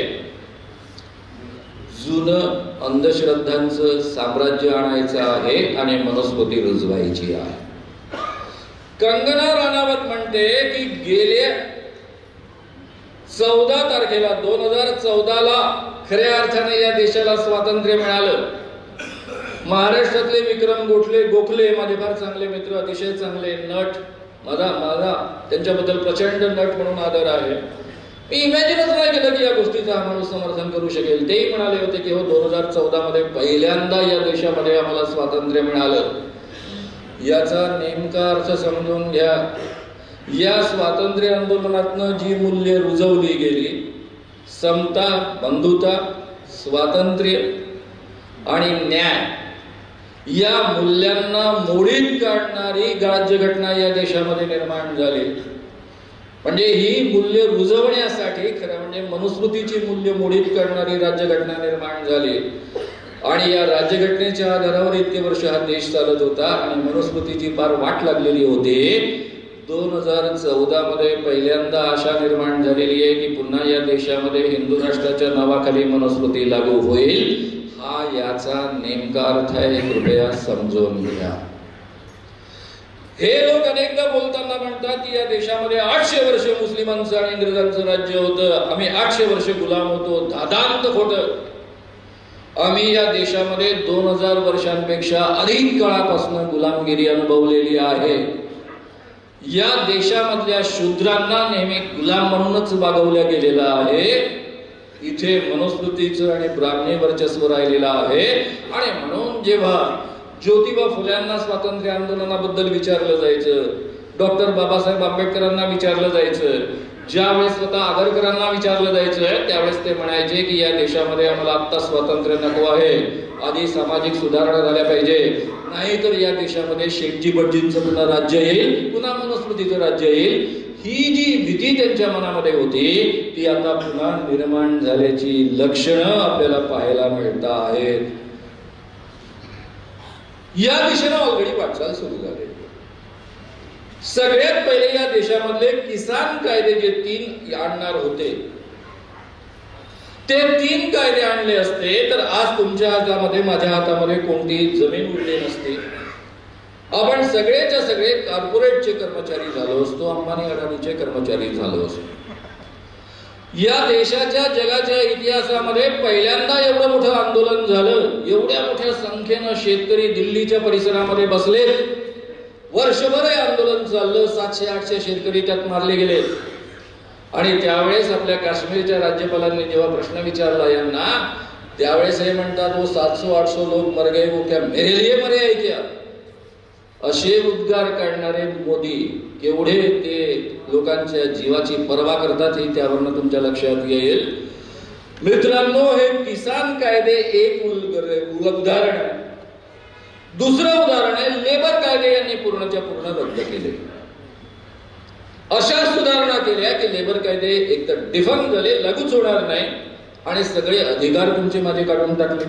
जुनं अंधश्रद्धांचं साम्राज्य आणायचं आहे आणि मनुस्मृती रुजवायची आहे. कंगना राणावत म्हणते की गेल्या 14 तारखेला 2014ला खऱ्या अर्थाने या देशाला स्वातंत्र्य मिळालं. महाराष्ट्रातले विक्रम गोखले माझे फार चांगले मित्र, अतिशय चांगले नट, माझा त्यांच्याबद्दल प्रचंड नट म्हणून आदर आहे. मी इमॅजिनच नाही केलं की या गोष्टीचं आम्हाला समर्थन करू शकेल. तेही म्हणाले होते की हो 2014 मध्ये पहिल्यांदा या देशामध्ये आम्हाला स्वातंत्र्य मिळालं. याचा नेमका अर्थ समजून घ्या. या स्वातंत्र्य आंदोलनातनं जी मूल्य रुजवली गेली, समता, बंधुता, स्वातंत्र्य आणि न्याय, या मूल्यांना मोडीत काढणारी राज्यघटना या देशामध्ये निर्माण झाली. म्हणजे ही मूल्य रुजवण्यासाठी खरं म्हणजे मनुस्मृतीची मूल्य मोडीत करणारी राज्यघटना निर्माण झाली. आणि या राज्यघटनेच्या आधारावर इतके वर्ष हा देश चालत होता आणि मनुस्मृतीची फार वाट लागलेली होती. 2014 मध्ये पहिल्यांदा आशा निर्माण झालेली आहे की पुन्हा या देशामध्ये हिंदू राष्ट्राच्या नावाखाली मनुस्मृती लागू होईल. हा याचा नेमका अर्थ आहे, कृपया समजून घ्या. हे लोक अनेकदा बोलताना म्हणतात की या देशामध्ये 800 वर्ष मुस्लिमांचं आणि इंग्रजांचं राज्य होतं, आम्ही 800 वर्ष गुलाम होतो. दादांत खोटं. आम्ही या देशामध्ये 2000 वर्षांपेक्षा अधिक काळापासून गुलामगिरी अनुभवलेली आहे. या देशामधल्या शूद्रांना नेहमी गुलाम म्हणूनच वागवल्या गेलेलं आहे. इथे मनुस्मृतीचं आणि ब्राह्मणी वर्चस्व राहिलेलं आहे. आणि म्हणून जेव्हा ज्योतिबा फुल्यांना स्वातंत्र्य आंदोलनाबद्दल विचारलं जायचं, डॉक्टर बाबासाहेब आंबेडकरांना विचारलं जायचं, ज्यावेळेस स्वतः आगरकरांना विचारलं जायचं, त्यावेळेस ते म्हणायचे की या देशामध्ये आम्हाला आत्ता स्वातंत्र्य नको आहे, आधी सामाजिक सुधारणा झाल्या पाहिजे, नाहीतर या देशामध्ये शेटजी भटजींचं पुन्हा राज्य येईल, पुन्हा मनुस्मृतीचं राज्य येईल. ही जी भीती त्यांच्या मनामध्ये होती ती आता पुन्हा निर्माण झाल्याची लक्षणं आपल्याला पाहायला मिळत आहेत. या दिशेनं ऑलरेडी वाटचाल सुरू झाली. सगळ्यात पहिले या देशामधले किसान कायदे जे 3 आणणार होते, ते 3 कायदे आणले असते तर आज तुमच्या हातामध्ये, माझ्या हातामध्ये कोणती जमीन उरली नसती. आपण सगळेच्या सगळे कॉर्पोरेटचे कर्मचारी झालो असतो, अंबानी अडाणीचे कर्मचारी झालो असतो. या देशाच्या जगाच्या इतिहासामध्ये पहिल्यांदा एवढं मोठं आंदोलन झालं, एवढ्या मोठ्या संख्येनं शेतकरी दिल्लीच्या परिसरामध्ये बसले. वर्षभर हे आंदोलन चाललं, 700-800 शेतकरी त्यात मारले गेले. आणि त्यावेळेस आपल्या काश्मीरच्या राज्यपालांनी जेव्हा प्रश्न विचारला यांना, त्यावेळेस हे म्हणतात वो 700-800 लोग मर गए, वो क्या मेरे लिए मरे है क्या? असे उद्गार काढणारे मोदी केवढे ते लोकांच्या जीवाची पर्वा करतात हे त्यावरनं तुमच्या लक्षात येईल. मित्रांनो, हे किसान कायदे एक उदाहरण आहे. दुसरं उदाहरण आहे लेबर कायदे यांनी पूर्णच्या पूर्ण रद्द केले. अशा सुधारणा केल्या की लेबर कायदे एकतर डिफंक झाले, लागूच होणार नाही आणि सगळे अधिकार तुमचे माझे काढून टाकले.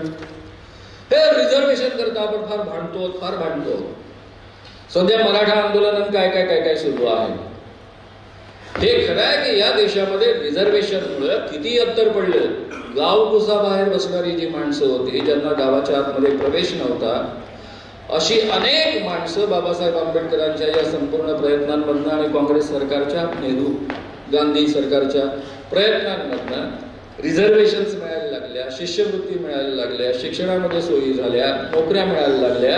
हे रिझर्वेशन करता आपण फार भांडतो. सध्या मराठा आंदोलन काय सुरू आहे. हे खरं आहे की या देशामध्ये रिझर्वेशनमुळे किती अंतर पडलं. गाव बाहेर बसणारी जी माणसं होती, ज्यांना गावाच्या आतमध्ये प्रवेश नव्हता, अशी अनेक माणसं बाबासाहेब आंबेडकरांच्या या संपूर्ण प्रयत्नांमधनं आणि काँग्रेस सरकारच्या, नेहरू गांधी सरकारच्या प्रयत्नांमधनं रिझर्वेशन्स मिळायला लागल्या, शिष्यवृत्ती मिळायला लागल्या, शिक्षणामध्ये सोयी झाल्या, नोकऱ्या मिळायला लागल्या.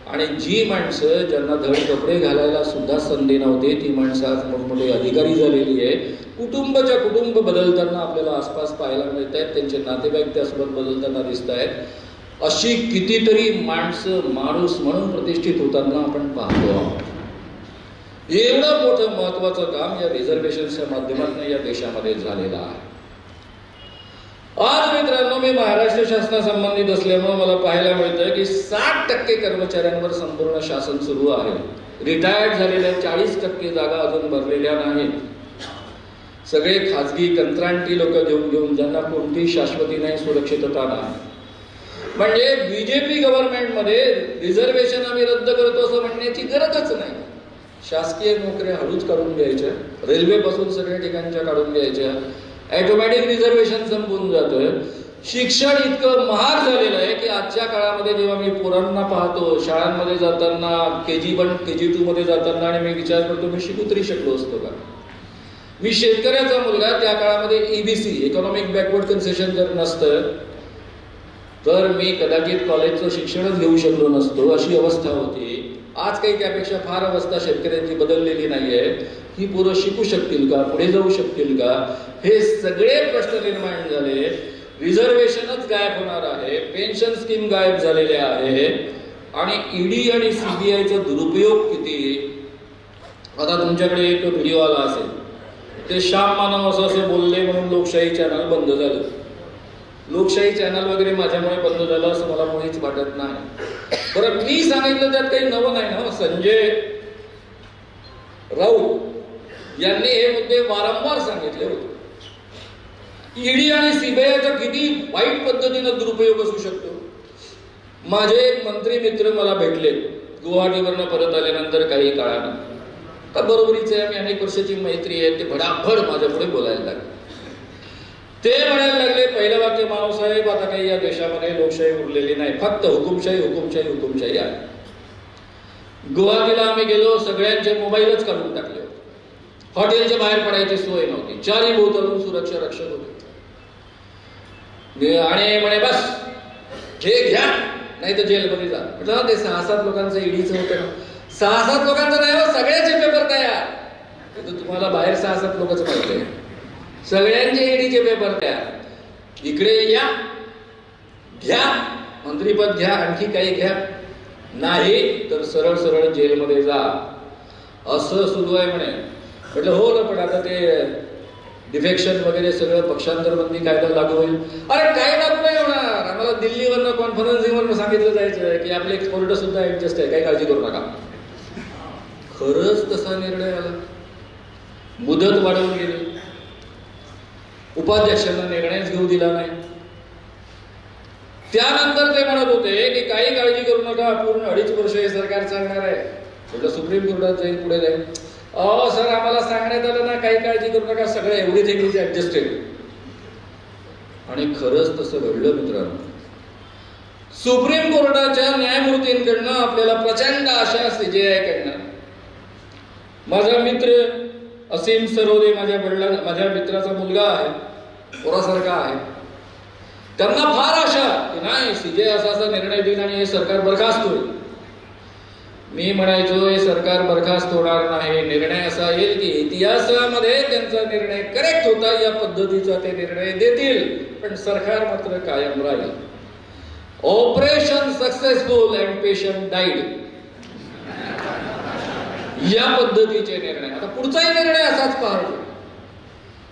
आणि जी माणसं ज्यांना धड कपडे घालायला सुद्धा संधी नव्हती ती माणसं आज मोठमोठे अधिकारी झालेली आहे. कुटुंबाच्या कुटुंब बदलताना आपल्याला आसपास पाहायला मिळत आहेत, त्यांचे नातेवाईक त्यासोबत बदलताना दिसत आहेत. अशी कितीतरी माणसं माणूस म्हणून प्रतिष्ठित होताना आपण पाहतो आहोत. एवढं मोठं महत्वाचं काम या रिझर्वेशनच्या माध्यमातून या देशामध्ये झालेलं आहे. आज मित्रांनो, मी महाराष्ट्र शासनासंबंधित असल्यामुळे मला पाहायला मिळतं की 60% कर्मचाऱ्यांवर संपूर्ण शासन सुरू आहे. रिटायर्ड झालेल्या 40% जागा अजून भरलेल्या नाहीत. सगळे खाजगी कंत्राटी लोक घेऊन ज्यांना कोणतीही शाश्वती नाही, सुरक्षितता नाही. म्हणजे बीजेपी गव्हर्नमेंटमध्ये रिझर्वेशन आम्ही रद्द करतो असं म्हणण्याची गरजच नाही. शासकीय नोकऱ्या हळूच काढून घ्यायच्या, रेल्वे पासून सगळ्या ठिकाणच्या काढून घ्यायच्या, ऑटोमॅटिक रिझर्वेशन संपून जातोय. शिक्षण इतकं महाग झालेलं आहे की आजच्या काळामध्ये जेव्हा मी पोरांना पाहतो शाळांमध्ये जाताना, KG1 KG2 मध्ये जाताना, आणि मी विचार करतो मी शिकू तरी शकलो असतो का. मी शेतकऱ्याचा मुलगा, त्या काळामध्ये EBC इकॉनॉमिक बॅकवर्ड कन्सेशन जर नसतं तर मी कदाचित कॉलेजचं शिक्षणच घेऊ शकलो नसतो, अशी अवस्था होती. आज काही त्यापेक्षा फार अवस्था शेतकऱ्यांची बदललेली नाहीये. ही पोरं शिकू शकतील का, पुढे जाऊ शकतील का, हे सगळे प्रश्न निर्माण झाले. रिझर्वेशनच गायब होणार आहे, पेन्शन स्कीम गायब झालेल्या आहे, आणि ED आणि CBIचा दुरुपयोग किती. आता तुमच्याकडे एक व्हिडिओ आला असेल, ते श्याम मानव असं बोलले म्हणून लोकशाही चॅनल बंद झालं. लोकशाही चॅनल वगैरे माझ्यामुळे बंद झालं असं मला मुळीच वाटत नाही. बरं, मी सांगितलं त्यात काही नवं नाही ना. संजय राऊत यांनी हे मुद्दे वारंवार सांगितले होते. ED आणि CBIचा किती वाईट पद्धतीनं दुरुपयोग असू शकतो. माझे एक मंत्री मित्र मला भेटले गुवाहाटीवरनं परत आल्यानंतर काही काळानं. का बरोबरीच आहे, आम्ही अनेक वर्षाची मैत्री आहे. ते भडाभड माझ्या पुढे बोलायला लागले. ते म्हणायला लागले, पहिलं वाक्य, मानवसाहेब आता काही या देशामध्ये लोकशाही उरलेली नाही, फक्त हुकुमशाही हुकुमशाही हुकुमशाही आहे. गुवाहाटीला आम्ही गेलो, सगळ्यांचे मोबाईलच काढून टाकले. हॉटेलच्या बाहेर पडायची सोय नव्हती, चारी भोवतालून सुरक्षा रक्षक होते. आणि म्हणे बस हे घ्या नाही तर जेलमध्ये जा. म्हटलं ते 6-7 लोकांचं EDचं होतं ना. 6-7 लोकांचं नाही हो, सगळ्याचे पेपर तयार. तुम्हाला बाहेर 6-7 लोकच माहिती, सगळ्यांचे EDचे पेपर तयार. इकडे या, घ्या मंत्रीपद, घ्या आणखी काही घ्या, नाही तर सरळ सरळ जेलमध्ये जा, असं सुरू आहे म्हणे. म्हटलं हो ना, पण आता ते डिफेक्शन वगैरे सगळं पक्षांतर बंदी कायदा लागू होईल. अरे काय लागू नाही होणार, आम्हाला दिल्लीवरनं कॉन्फरन्सिंगवरनं सांगितलं जायचं की आपले कोर्ट सुद्धा ऍडजस्ट आहे, काही काळजी करू नका. खरंच तसा निर्णय आला, मुदत वाढवून गेली, उपाध्यक्षांना निर्णयच घेऊ दिला नाही. त्यानंतर ते म्हणत होते की काही काळजी करू नका, पूर्ण 2.5 वर्ष हे सरकार चालणार आहे. म्हटलं सुप्रीम कोर्टात जाईल, पुढे जाईल. अहो सर, आम्हाला सांगण्यात आलं ना काही काळजी करू नका, सगळं एव्हरीथिंग इज ऍडजस्टेड. आणि खरंच तसं घडलं मित्रांनो. सुप्रीम कोर्टाच्या न्यायमूर्तींकडनं आपल्याला प्रचंड आशा CJI कडनं. माझा मित्र असीम सरोदे, माझ्या मित्राचा मुलगा आहे, पोरासारखा आहे. त्यांना फार आशा की नाही CJI असा निर्णय देईल आणि हे सरकार बरखास्त होईल. मी म्हणायचो हे सरकार बरखास्त होणार नाही, निर्णय असा येईल की इतिहासामध्ये त्यांचा निर्णय करेक्ट होता, या पद्धतीचा ते निर्णय देतील, पण सरकार मात्र कायम राहील. Operation successful and patient died, या पद्धतीचे निर्णय. आता पुढचाही निर्णय असाच पाहायचा.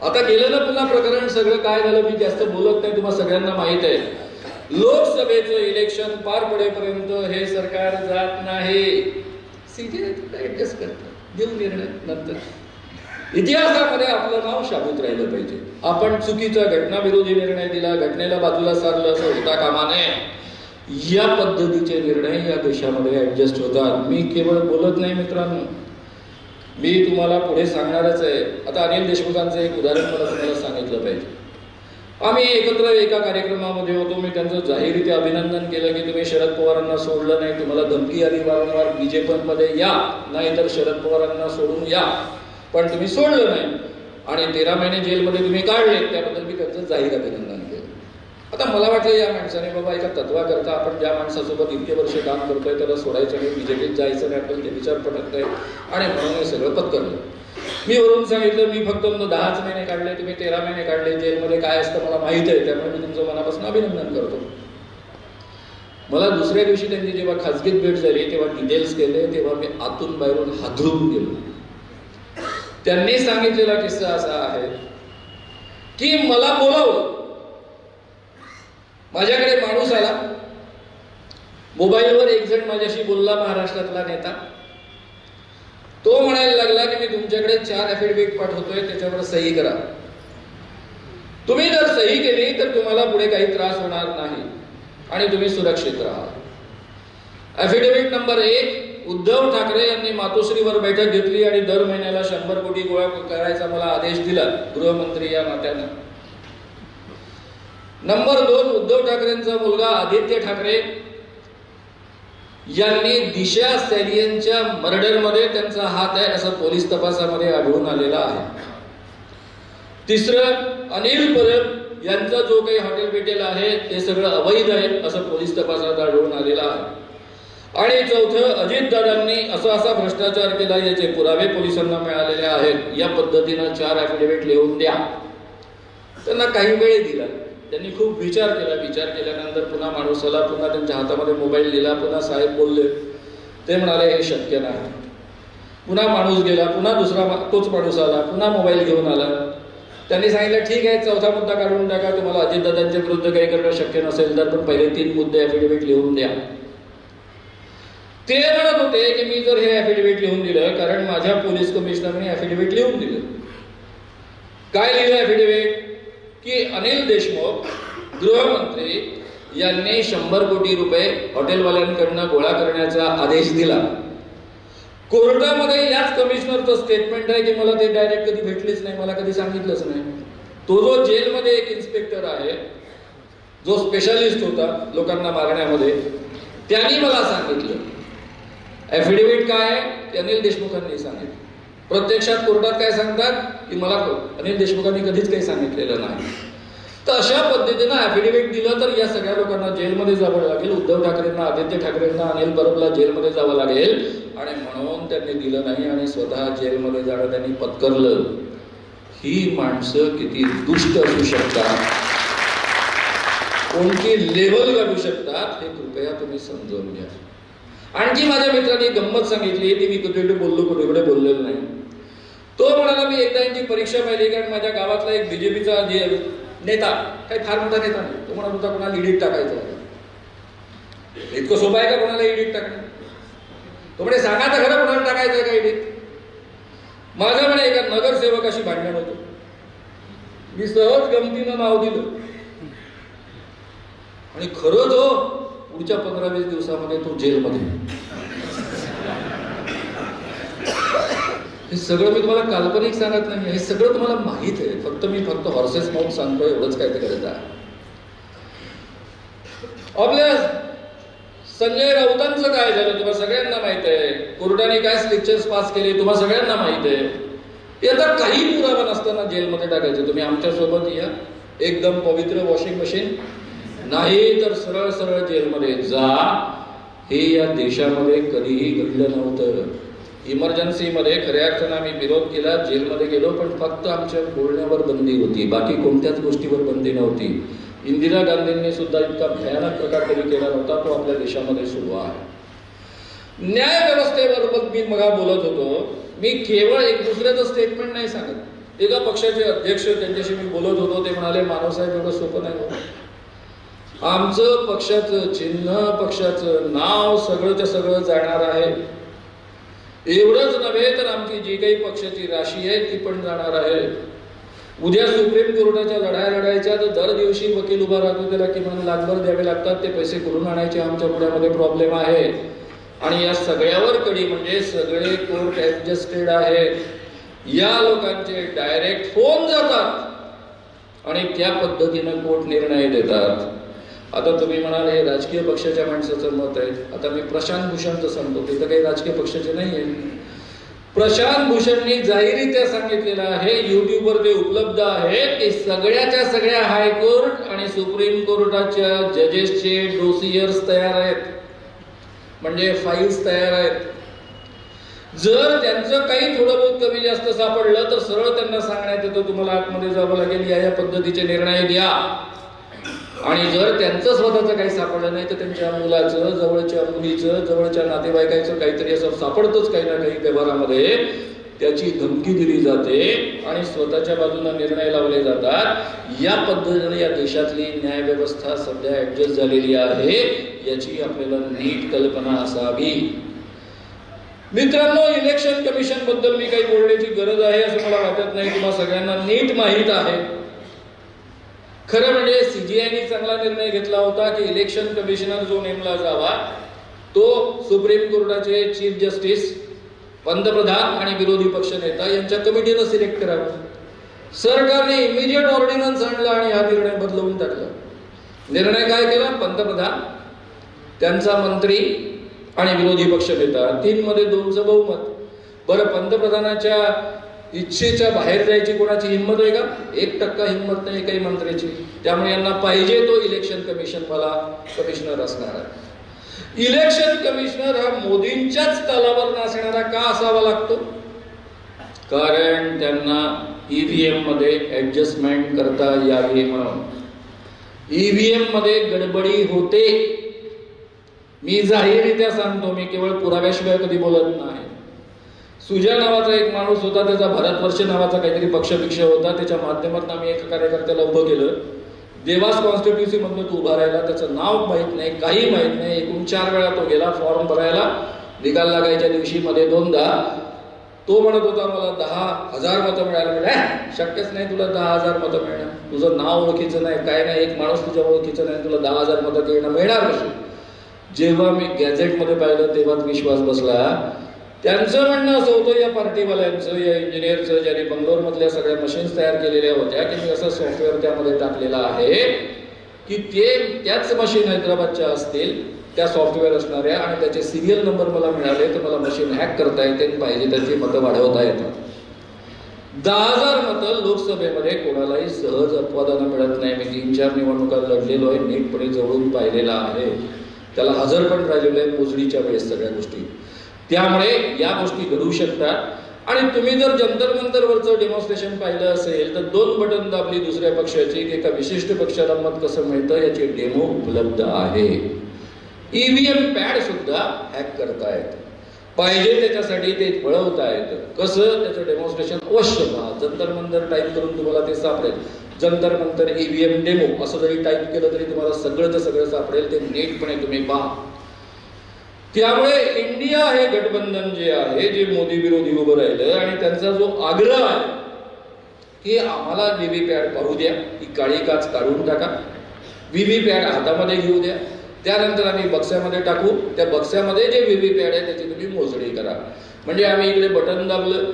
आता गेलं ना पुन्हा प्रकरण सगळं काय झालं, मी जास्त बोलत नाही, तुम्हाला सगळ्यांना माहित आहे. लोकसभेचं इलेक्शन पार पडेपर्यंत हे सरकार जात नाही. CJI ऍडजस्ट करतं, देऊ निर्णय नंतर. इतिहासामध्ये आपलं नाव शाबूत राहिलं पाहिजे. आपण चुकीचा घटनाविरोधी निर्णय दिला, घटनेला बाजूला सारलं असं होता कामा नये. या पद्धतीचे निर्णय या देशामध्ये ऍडजस्ट होतात. मी केवळ बोलत नाही मित्रांनो, मी तुम्हाला पुढे सांगणारच आहे. आता अनिल देशमुखांचं एक उदाहरण मला तुम्हाला सांगितलं पाहिजे. आम्ही एकत्र एका कार्यक्रमामध्ये होतो. मी त्यांचं जाहीररित्या अभिनंदन केलं की तुम्ही शरद पवारांना सोडलं नाही, तुम्हाला धमकी आली वारंवार BJP-मध्ये या, नाहीतर शरद पवारांना सोडून या, पण तुम्ही सोडलं नाही आणि 13 महिने जेलमध्ये तुम्ही काढले, त्याबद्दल मी त्यांचं जाहीर अभिनंदन केलं. आता मला वाटलं या माणसाने बाबा एका तत्वाकरता आपण ज्या माणसासोबत इतके वर्ष काम करतोय त्याला सोडायचं नाही, बीजेपीत जायचं नाही, आपल्याला ते विचार पडत नाही आणि म्हणून हे सगळं पत्करलं. मी वरून सांगितलं मी फक्त 10च महिने काढले, तुम्ही 13 महिने काढले, जेलमध्ये काय असतं मला माहित आहे, त्यामुळे मी तुमचं मनापासून अभिनंदन करतो. मला दुसऱ्या दिवशी त्यांची जेव्हा खाजगीत भेट झाली तेव्हा डिटेल्स केले, तेव्हा मी आतून बाहेरून हादरून गेलो. त्यांनी सांगितलेला किस्सा असा आहे की मला बोलावलं, माझ्याकडे माणूस आला, मोबाईलवर एक जण माझ्याशी बोलला, महाराष्ट्रातला नेता. तो म्हणायला लागला की मी तुमच्याकडे 4 ॲफिडेव्हिट पाठवतोय, त्याच्यावर सही करा. तुम्ही जर सही केली तर तुम्हाला पुढे काही त्रास होणार नाही आणि तुम्ही सुरक्षित राहा. ॲफिडेव्हिट नंबर 1, उद्धव ठाकरे यांनी मातोश्रीवर बैठक घेतली आणि दर महिन्याला 100 कोटी गोळा करायचा मला आदेश दिला गृहमंत्री या नात्यानं. नंबर 2, उद्धव ठाकरेंचा मुलगा आदित्य ठाकरे यांनी दिशा स्टॅलियनच्या मर्डरमध्ये त्यांचा हात आहे असं पोलीस तपासामध्ये आढळून आलेला आहे. तिसरं, अनिल परब यांचा जो काही हॉटेल बिटेल आहे ते सगळं अवैध आहे असं पोलीस तपासात आढळून आलेलं आहे. आणि चौथं, अजितदादांनी असा भ्रष्टाचार केला याचे पुरावे पोलिसांना मिळालेले आहेत, या पद्धतीनं 4 ॲफिडेव्हिट लिहून द्या. त्यांना काही वेळ दिला, त्यांनी खूप विचार केला. विचार केल्यानंतर पुन्हा माणूस आला, पुन्हा त्यांच्या हातामध्ये मोबाईल दिला, पुन्हा साहेब बोलले. ते म्हणाले हे शक्य नाही. पुन्हा माणूस गेला, पुन्हा दुसरा तोच माणूस आला, पुन्हा मोबाईल घेऊन आला. त्यांनी सांगितलं ठीक आहे, 4था मुद्दा काढून टाका, तुम्हाला अजितदादांच्या विरुद्ध काही करणं शक्य नसेल तर, पण पहिले 3 मुद्दे ॲफिडेव्हिट लिहून द्या. ते म्हणत होते की मी जर हे ॲफिडेव्हिट लिहून दिलं, कारण माझ्या पोलीस कमिशनरने ॲफिडेव्हिट लिहून दिलं. काय लिहिलं ॲफिडेव्हिट? की अनिल देशमुख गृहमंत्री यांनी 100 कोटी रुपये हॉटेलवाल्यांकडनं गोळा करण्याचा आदेश दिला. कोर्टामध्ये याच कमिशनरचं स्टेटमेंट आहे की मला ते डायरेक्ट कधी भेटलेच नाही, मला कधी सांगितलंच नाही. तो जो जेलमध्ये एक इन्स्पेक्टर आहे, जो स्पेशालिस्ट होता लोकांना मारण्यामध्ये, त्यांनी मला सांगितलं. ॲफिडेव्हिट काय आहे ते अनिल देशमुखांनी सांगितलं. प्रत्यक्षात कोर्टात काय सांगतात की मला अनिल देशमुखांनी कधीच काही सांगितलेलं नाही. तर अशा पद्धतीनं ॲफिडेव्हिट दिलं तर या सगळ्या लोकांना जेलमध्ये जावं लागेल. उद्धव ठाकरेंना, आदित्य ठाकरेंना, अनिल परबला जेलमध्ये जावं लागेल आणि म्हणून त्यांनी दिलं नाही आणि स्वतः जेलमध्ये जाणं त्यांनी पत्करलं. ही माणसं किती दुष्ट असू शकतात, कोणती लेवल गाठू शकतात हे कृपया तुम्ही समजून घ्या. आणखी माझ्या मित्रांनी गंमत सांगितली, ती मी कुठे कुठे बोललेलो नाही. तो म्हणाला मी एकदा यांची परीक्षा पाहिली, कारण माझ्या गावातला एक बीजेपीचा नेता, काही फार मोठा नेता नाही, तो म्हणत होता कोणाला एडिट टाकायचं. इतकं सोपं आहे का कोणाला एडिट टाकणं? तो म्हणे सांगा तर खरं कोणाला टाकायचं का एडिट? माझं म्हणे एका नगरसेवकाशी भांडण होतं, मी सहज गमतीनं नाव दिलं आणि खरं तो पुढच्या 15-20 दिवसामध्ये तो जेलमध्ये. हे सगळं मी तुम्हाला काल्पनिक सांगत नाही, हे सगळं तुम्हाला माहित आहे, फक्त हॉर्सेस माउथ सांगतोय एवढंच काय ते करत आहे. आपल्या संजय राऊतांचं काय झालं तुम्हाला सगळ्यांना माहित आहे. कोर्टाने काय स्ट्रिक्चर्स पास केले तुम्हाला सगळ्यांना माहित आहे. ते आता काही पुरावा नसताना जेलमध्ये टाकायचं. तुम्ही आमच्या सोबत या, एकदम पवित्र वॉशिंग मशीन नाही तर सरळ सरळ जेलमध्ये जा. हे या देशामध्ये कधीही घडलं नव्हतं. इमर्जन्सीमध्ये खऱ्या अर्थानं आम्ही विरोध केला, जेलमध्ये गेलो, पण फक्त आमच्या बोलण्यावर बंदी होती, बाकी कोणत्याच गोष्टीवर बंदी नव्हती. इंदिरा गांधींनी सुद्धा इतका भयानक प्रकार कधी केला नव्हता, तो आपल्या देशामध्ये सुरू आहे. न्याय व्यवस्थेबरोबर मी मग बोलत होतो, मी केवळ एक दुसऱ्याचं स्टेटमेंट नाही सांगत. एका पक्षाचे अध्यक्ष त्यांच्याशी मी बोलत होतो, ते म्हणाले मानवसाहेब एवढं सोपं नाही होतं. आमचं पक्षाचं चिन्ह, पक्षाचं नाव सगळंच्या सगळं जाणार आहे. एवढंच नव्हे तर आमची जी काही पक्षाची राशी आहे ती पण जाणार आहे. उद्या सुप्रीम कोर्टाच्या लढाया लढायच्या तर दर दिवशी वकील उभा राहतो, त्याला किमान लाखभर द्यावे लागतात. ते पैसे कुठून आणायचे आमच्या पुण्यामध्ये प्रॉब्लेम आहे. आणि या सगळ्यावर कडी म्हणजे सगळे कोर्ट ऍडजस्टेड आहेत. या लोकांचे डायरेक्ट फोन जातात आणि त्या पद्धतीनं कोर्ट निर्णय देतात. आता तुम्ही म्हणाल हे राजकीय पक्षाच्या माणसाचं मत आहे. आता मी प्रशांत भूषणचं सांगतो, तिथं काही राजकीय पक्षाचे नाही आहे. प्रशांत भूषणनी जाहीररित्या सांगितलेलं आहे, युट्यूबवर ते उपलब्ध आहे, की सगळ्याच्या सगळ्या हायकोर्ट आणि सुप्रीम कोर्टाच्या जजेसचे डोसियर्स तयार आहेत, म्हणजे फाईल्स तयार आहेत. जर त्यांचं काही थोडं बहुत कमी जास्त सापडलं तर सरळ त्यांना सांगण्यात येतं तुम्हाला आतमध्ये जावं लागेल, या पद्धतीचे निर्णय द्या. आणि जर त्यांचं स्वतःचं काही सापडलं नाही तर त्यांच्या मुलाचं, जवळच्या मुलीचं, जवळच्या नातेवाईकाचं काहीतरी असं सापडतंच काही ना काही व्यवहारामध्ये, त्याची धमकी दिली जाते आणि स्वतःच्या बाजूने निर्णय लावले जातात. या पद्धतीने या देशातली न्यायव्यवस्था सध्या ऍडजस्ट झालेली आहे, याची आपल्याला नीट कल्पना असावी. मित्रांनो, इलेक्शन कमिशन बद्दल मी काही बोलण्याची गरज आहे असं मला वाटत नाही. तुम्हाला सगळ्यांना नीट माहीत आहे. खरं म्हणजे सीजीआयने चांगला निर्णय घेतला होता की इलेक्शन कमिशनर जो नेमला जावा तो सुप्रीम कोर्टाचे चीफ जस्टिस, पंतप्रधान आणि विरोधी पक्ष नेता यांच्या कमिटीनं सिलेक्ट करावं. सरकारने इमिजिएट ऑर्डिनन्स आणला आणि हा निर्णय बदलवून टाकला. निर्णय काय केला? पंतप्रधान, त्यांचा मंत्री आणि विरोधी पक्ष नेता, 3 मध्ये 2चं बहुमत. बरं, पंतप्रधानाच्या इच्छेच्या बाहेर जायची कोणाची हिंमत आहे का? 1% हिंमत नाही काही मंत्र्याची. त्यामुळे यांना पाहिजे तो इलेक्शन कमिशनवाला कमिशनर असणार आहे. इलेक्शन कमिशनर हा मोदींच्याच तलावर नाचणारा का असावा लागतो? कारण त्यांना ईव्हीएम मध्ये ऍडजस्टमेंट करता यावी म्हणून. ईव्हीएम मध्ये गडबडी होते. मी जाहीररित्या सांगतो, मी केवळ पुराव्याशिवाय कधी बोलत नाही. सुजा नावाचा एक माणूस होता, त्याचा भारतवर्ष नावाचा काहीतरी पक्षभिक्ष होता. त्याच्या माध्यमातून आम्ही एका कार्यकर्त्याला उभं केलं. देवास कॉन्स्टिट्युन्सी मधून तो उभा राहिला. त्याचं नाव माहित नाही, काही माहित नाही. एकूण 4 वेळा तो गेला फॉर्म भरायला. निकाल लागायच्या दिवशी मध्ये 2दा तो म्हणत होता मला 10,000 मतं मिळायला. म्हणजे शक्यच नाही, तुला 10,000 मतं मिळणं, तुझं नाव ओळखीचं नाही, काय नाही, एक माणूस तुझ्या ओळखीचं नाही, तुला 10,000 मतं देणं मिळणार कशी? जेव्हा मी गॅझेटमध्ये पाहिलं तेव्हाच विश्वास बसला. त्यांचं म्हणणं असं होतं, या पार्टीवाल्यांचं, या इंजिनियरचं, ज्यांनी बंगलोरमधल्या सगळ्या मशीन्स तयार केलेल्या होत्या, की मी असं सॉफ्टवेअर त्यामध्ये टाकलेलं आहे की ते त्याच मशीन हैदराबादच्या असतील, त्या सॉफ्टवेअर असणाऱ्या, आणि त्याचे सिरियल नंबर मला मिळाले तर मला मशीन हॅक करता येते, पाहिजे त्याची मतं वाढवता येतात. 10,000 मतं लोकसभेमध्ये कोणालाही सहज अपवादानं मिळत नाही. मी 3-4 निवडणुका लढलेलो आहे, नीटपणे जवळून पाहिलेला आहे. त्याला हजर पण राहिलेलं आहे मोजणीच्या वेळेस सगळ्या गोष्टी. त्यामुळे या गोष्टी घडू शकतात. आणि तुम्ही जर जंतर मंतरवरचं डेमॉन्स्ट्रेशन पाहिलं असेल तर 2 बटन दाबली दुसऱ्या पक्षाची की एका विशिष्ट पक्षाला मत कसं मिळतं याचे डेमो उपलब्ध आहे. ईव्हीएम पॅड सुद्धा हॅक करता येतं, पाहिजे त्याच्यासाठी ते वळवता येतं. कसं? त्याचं डेमॉन्स्ट्रेशन अवश्य पहा. जंतर मंतर टाईप करून तुम्हाला ते सापडेल. जंतर मंतर ईव्हीएम डेमो असं जरी टाईप केलं तरी तुम्हाला सगळंच सगळं सापडेल. ते नीटपणे तुम्ही पहा. त्यामुळे इंडिया हे गठबंधन जे आहे, जे मोदी विरोधी उभं राहिलं, आणि त्यांचा जो आग्रह आहे की आम्हाला व्हीव्हीपॅट पाहू द्या, ती काळी काच काढून टाका, व्हीव्हीपॅट हातामध्ये घेऊ द्या, त्यानंतर आम्ही बक्स्यामध्ये टाकू, त्या बक्स्यामध्ये जे व्हीव्हीपॅट आहे त्याची तुम्ही मोजणी करा. म्हणजे आम्ही इकडे बटन दाबलं,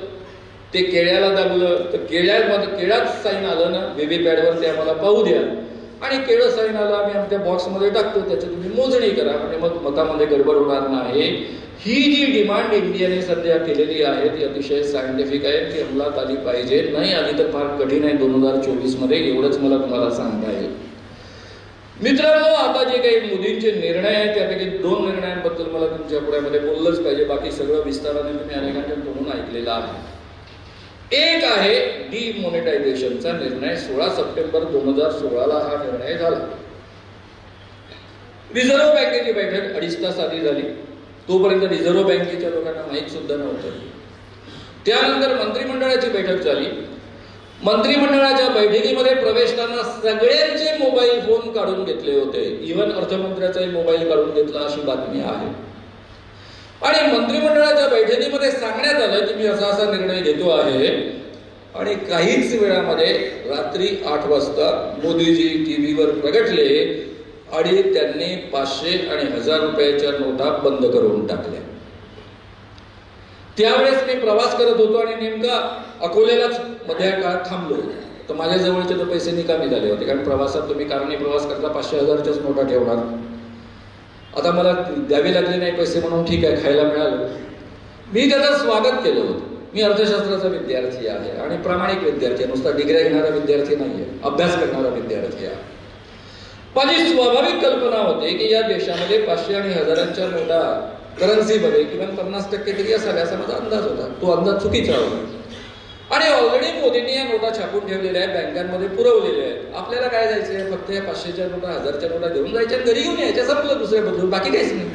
ते केळ्याला दाबलं तर केळ्यात साईन आलं ना व्हीव्हीपॅटवर, ते आम्हाला पाहू द्या, आणि केळं साईन आलं आम्ही आमच्या बॉक्समध्ये टाकतो, त्याची तुम्ही मोजणी करा, म्हणजे मग मतामध्ये गडबड होणार नाही. ही जी डिमांड इंडियाने सध्या केलेली आहे ती अतिशय सायंटिफिक आहे, ती अंमलात आली पाहिजे. नाही आली तर फार कठीण आहे 2024 मध्ये, एवढंच मला तुम्हाला सांगता येईल. मित्रांनो, आता जे काही मोदींचे निर्णय आहेत त्यापैकी 2 निर्णयांबद्दल मला तुमच्या पुढ्यामध्ये बोललंच पाहिजे. बाकी सगळं विस्ताराने तुम्ही अनेकांकडून ऐकलेलं आहे. एक आहे डिमॉनिटायझेशनचा निर्णय. 16 सप्टेंबर 2016 हा निर्णय झाला. रिझर्व्ह बँकेची बैठक 2.5 तास आधी झाली. तोपर्यंत रिझर्व्ह बँकेच्या लोकांना माहीत सुद्धा नव्हतं. त्यानंतर मंत्रिमंडळाची बैठक झाली. मंत्रिमंडळाच्या बैठकीमध्ये प्रवेशताना सगळ्यांचे मोबाईल फोन काढून घेतले होते. इव्हन अर्थमंत्र्याचाही मोबाईल काढून घेतला अशी बातमी आहे. आणि मंत्रिमंडळाच्या बैठकीमध्ये सांगण्यात आलं की मी असा निर्णय घेतो आहे. आणि काहीच वेळामध्ये रात्री 8 वाजता मोदीजी टीव्हीवर प्रगटले आणि त्यांनी 500 आणि 1000 रुपयाच्या नोटा बंद करून टाकल्या. त्यावेळेस मी प्रवास करत होतो आणि नेमका अकोल्यालाच मध्या काळात थांबलो. तर माझ्या जवळचे तर पैसे निकामी झाले होते, कारण प्रवासात तुम्ही कारणी प्रवास करता 500-1000च्याच नोटा ठेवणार. आता मला द्यावे लागले नाही पैसे म्हणून ठीक आहे, खायला मिळालं. मी त्याचं स्वागत केलं होतं. मी अर्थशास्त्राचा विद्यार्थी आहे आणि प्रामाणिक विद्यार्थी आहे, नुसता डिग्र्या घेणारा विद्यार्थी नाहीये, अभ्यास करणारा विद्यार्थी आहे. माझी स्वाभाविक कल्पना होती की या देशामध्ये 500 आणि 1000च्या नोटा करन्सीमध्ये किमान 50% तरी असाव्या असा माझा अंदाज होता. तो अंदाज चुकीचा होता. आणि ऑलरेडी मोदींनी या नोटा छापून ठेवलेल्या आहेत, बँकांमध्ये पुरवलेल्या आहेत. आपल्याला काय जायचंय, फक्त या 500च्या नोटा 1000च्या नोटा घेऊन जायच्या, घरी घेऊन यायच्या, संपलं, दुसऱ्या बदलून, बाकी काहीच नाही.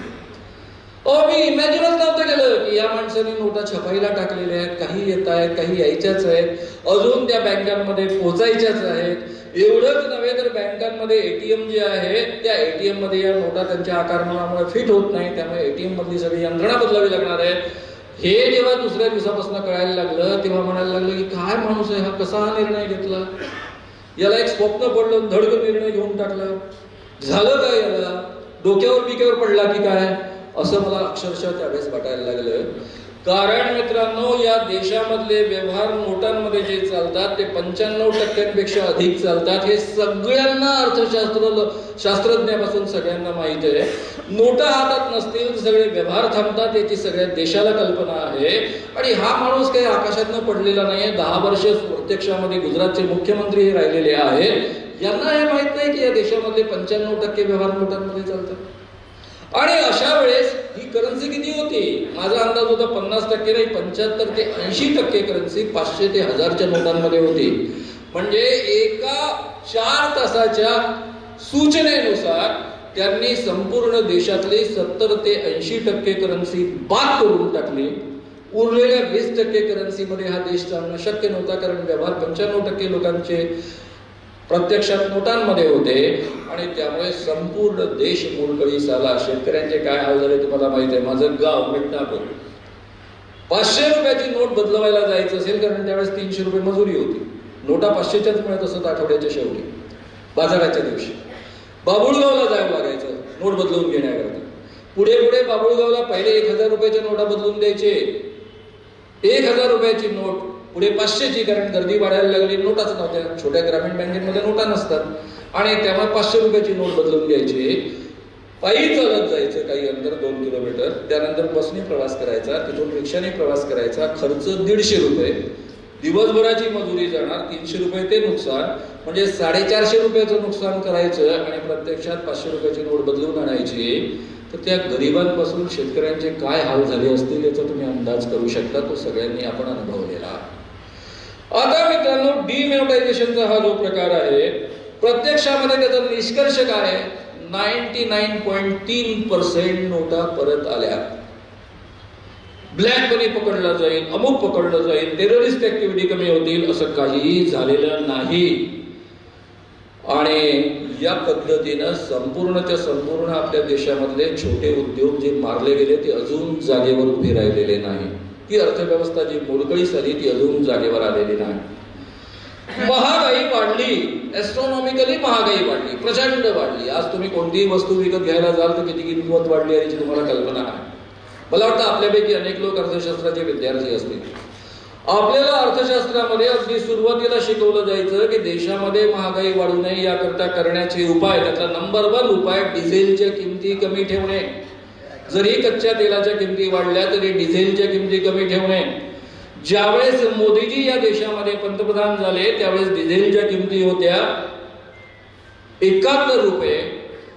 मी इमॅजिनच नव्हतं केलं की या माणसाने नोटा छपाईला टाकलेल्या आहेत, काही येत आहेत, काही यायच्याच आहेत, अजून त्या बँकांमध्ये पोहोचायच्याच आहेत. एवढंच नव्हे तर बँकांमध्ये एटीएम जे आहे त्या एटीएम मध्ये या नोटा त्यांच्या आकारमानामुळे फिट होत नाही, त्यामुळे एटीएम मधली सगळी यंत्रणा बदलावी लागणार आहे. हे जेव्हा दुसऱ्या दिवसापासून कळायला लागलं तेव्हा म्हणायला लागलं की काय माणूस आहे हा, कसा हा निर्णय घेतला, याला एक स्वप्न पडलं, धडकन निर्णय घेऊन टाकला, झालं काय, याला डोक्यावर बिक्यावर पडला की काय, असं मला अक्षरशः त्यावेळेस वाटायला लागलं. कारण मित्रांनो, या देशामधले व्यवहार नोटांमध्ये जे चालतात ते 95% अधिक चालतात. हे सगळ्यांना शास्त्रज्ञापासून सगळ्यांना माहित आहे. नोटा हातात नसतील तर सगळे व्यवहार थांबतात, याची सगळ्या देशाला कल्पना आहे. आणि हा माणूस काही आकाशातनं पडलेला नाहीये. 10 वर्ष प्रत्यक्षामध्ये गुजरातचे मुख्यमंत्री हे राहिलेले आहेत. यांना हे माहित नाही की या देशामधले 95% व्यवहार नोटांमध्ये चालतात. आणि अशा वेळेस ही करन्सी किती होती, माझा अंदाज होता 50% नाही, 75 ते 80% करन्सी 500 ते 1000च्या नोटांमध्ये होती. म्हणजे एका 4 तासाच्या सूचनेनुसार त्यांनी संपूर्ण देशातली 70 ते 80% करन्सी बाद करून टाकली. उरलेल्या 20% करन्सीमध्ये हा देश चालणं शक्य नव्हता, कारण व्यवहार 95% लोकांचे प्रत्यक्षात नोटांमध्ये होते. आणि त्यामुळे संपूर्ण देश मोडकळीस आला. शेतकऱ्यांचे काय हाल झाले तुम्हाला माहित आहे. माझं गाव मिठनापूर, 500 रुपयाची नोट बदलवायला जायचं असेल, कारण त्यावेळेस 300 रुपये मजुरी होती. नोटा 500च्याच मिळत असत आठवड्याच्या शेवटी, बाजाराच्या दिवशी. बाबुळगावला जावं लागायचं नोट बदलवून घेण्याकरता. पुढे पुढे बाबुळगावला पहिले 1000 रुपयाच्या नोटा बदलून द्यायचे. 1000 रुपयाची नोट पुढे 500ची, कारण गर्दी वाढायला लागली, नोटाच नव्हत्या. छोट्या ग्रामीण बँकेमध्ये नोटा नसतात आणि त्यामुळे 500 रुपयाची नोट बदलून घ्यायची. पायी चालत जायचं काही अंतर, 2 किलोमीटर. त्यानंतर बसने प्रवास करायचा, तिथून रिक्षाने प्रवास करायचा, खर्च 150 रुपये. दिवसभराची मजुरी जाणार, 300 रुपये ते नुकसान, म्हणजे 450 रुपयाचं नुकसान करायचं आणि प्रत्यक्षात 500 रुपयाची नोट बदलून आणायची. तर त्या गरिबांपासून शेतकऱ्यांचे काय हाल झाले असतील याचा तुम्ही अंदाज करू शकता. तो सगळ्यांनी आपण अनुभवलेला. आता मित्रांनो, डिमोनेटायझेशनचा हा जो प्रकार आहे, प्रत्यक्षामध्ये त्याचा निष्कर्ष काय आहे, 99.3% नोटा परत आल्या. ब्लॅक मनी पकडला जाईल, अमुक पकडलं जाईल, टेररिस्ट ऍक्टिव्हिटी कमी होतील, असं काहीही झालेलं नाही. आणि या पद्धतीनं संपूर्ण आपल्या देशामधले छोटे उद्योग जे मारले गेले ते अजून जागेवर उभे राहिलेले नाही. ती अर्थव्यवस्था जी मोडकळीस आली ती अजून जागेवर आलेली नाही. महागाई वाढली, ऍस्ट्रॉनॉमिकली महागाई वाढली, प्रचंड वाढली. आज तुम्ही कोणतीही वस्तू विकत घ्यायला जाल तर किती किंमत वाढली याची तुम्हाला कल्पना आहे. मला वाटतं आपल्यापैकी अनेक लोक अर्थशास्त्राचे विद्यार्थी असतील. आपल्याला अर्थशास्त्रामध्ये अगदी सुरुवातीला शिकवलं जायचं की देशामध्ये महागाई वाढू नये याकरता करण्याचे उपाय. त्यातला नंबर 1 उपाय डिझेलच्या किमती कमी ठेवणे. जरी कच्च्या तेलाच्या किमती वाढल्या तरी डिझेलच्या किमती कमी ठेवणे. ज्यावेळेस मोदीजी या देशामध्ये पंतप्रधान झाले त्यावेळेस डिझेलच्या किमती होत्या 71 रुपये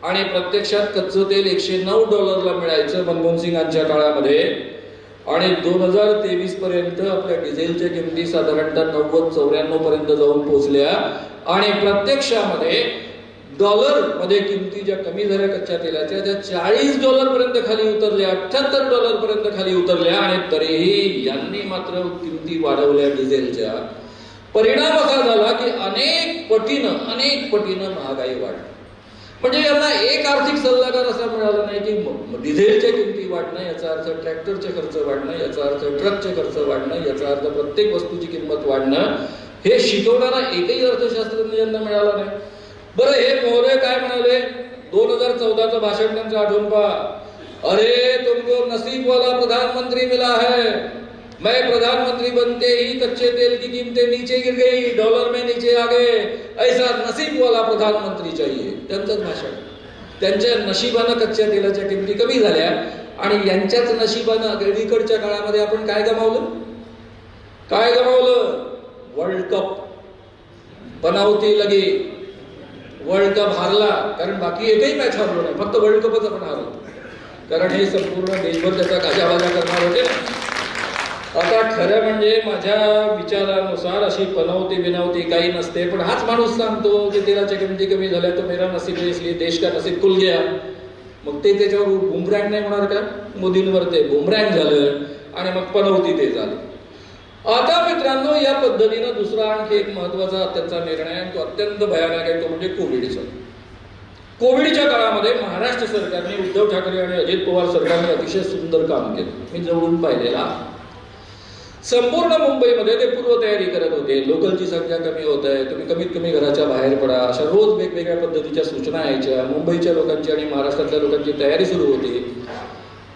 आणि प्रत्यक्षात कच्चं तेल $109 मिळायचं मनमोहन सिंगांच्या काळामध्ये. आणि 2023 पर्यंत आपल्या डिझेलच्या किमती साधारणतः 90-94 पर्यंत जाऊन पोहोचल्या. आणि प्रत्यक्षामध्ये डॉलर मध्ये किमती ज्या कमी झाल्या कच्च्या तेलाच्या त्या $40 पर्यंत खाली उतरल्या, $78 पर्यंत खाली उतरल्या. आणि तरीही यांनी मात्र किमती वाढवल्या डिझेलच्या. परिणाम असा झाला की अनेक पटीनं महागाई वाढली. म्हणजे यांना एक आर्थिक सल्लागार असा मिळाला नाही की डिझेलच्या किमती वाढणं याचा अर्थ ट्रॅक्टरचे खर्च वाढणं, याचा अर्थ ट्रकचे खर्च वाढणं, याचा अर्थ प्रत्येक वस्तूची किंमत वाढणं. हे शिकवणारा एकही अर्थशास्त्रज्ञ यांना मिळाला नाही. बरं, हे महोदय काय म्हणाले 2014चं भाषण त्यांचं आठवून पहा. अरे तुमको नसीब वाला प्रधानमंत्री मिला है, मैं प्रधानमंत्री बनते ही कच्चे तेल की कीमतें नीचे गिर गई, डॉलर में नीचे आ गए, ऐसा नसीब वाला प्रधानमंत्री चाहिए. त्यांचंच भाषण. त्यांच्या नशिबानं कच्च्या तेलाच्या किमती कमी झाल्या आणि यांच्याच नशिबानं अलीकडच्या काळामध्ये आपण काय गमावलं. काय गमावलं? World cup. पनावती लगे वर्ल्ड कप हारला, कारण बाकी एकही मॅच हरलो नाही, फक्त वर्ल्ड कपच आपण हारलो, कारण हे संपूर्ण देशभर त्याचा गाजावाजा करणार होते ना. आता खरं म्हणजे माझ्या विचारानुसार अशी पनवती बिनवती काही नसते, पण हाच माणूस सांगतो की तेलाच्या किमती कमी झाल्या तो मेरा नसीब है इसलिए देश का नसीब खुल गया. मग ते त्याच्यावर बुमरँग नाही होणार का? मोदींवर ते बुमरँग झालं आणि मग पनवती ते झालं. आता मित्रांनो, या पद्धतीनं दुसरा आणखी एक महत्वाचा त्यांचा निर्णय आहे, तो अत्यंत भयानक आहे, तो म्हणजे कोविडचा. कोविडच्या काळामध्ये महाराष्ट्र सरकारने, उद्धव ठाकरे आणि अजित पवार सरकारने अतिशय सुंदर काम केलं. मी जवळून पाहिलेला. संपूर्ण मुंबईमध्ये ते पूर्वतयारी करत होते. लोकलची संख्या कमी होत आहे, तुम्ही कमीत कमी घराच्या बाहेर पडा, अशा रोज वेगवेगळ्या पद्धतीच्या सूचना यायच्या. मुंबईच्या लोकांची आणि महाराष्ट्रातल्या लोकांची तयारी सुरू होती.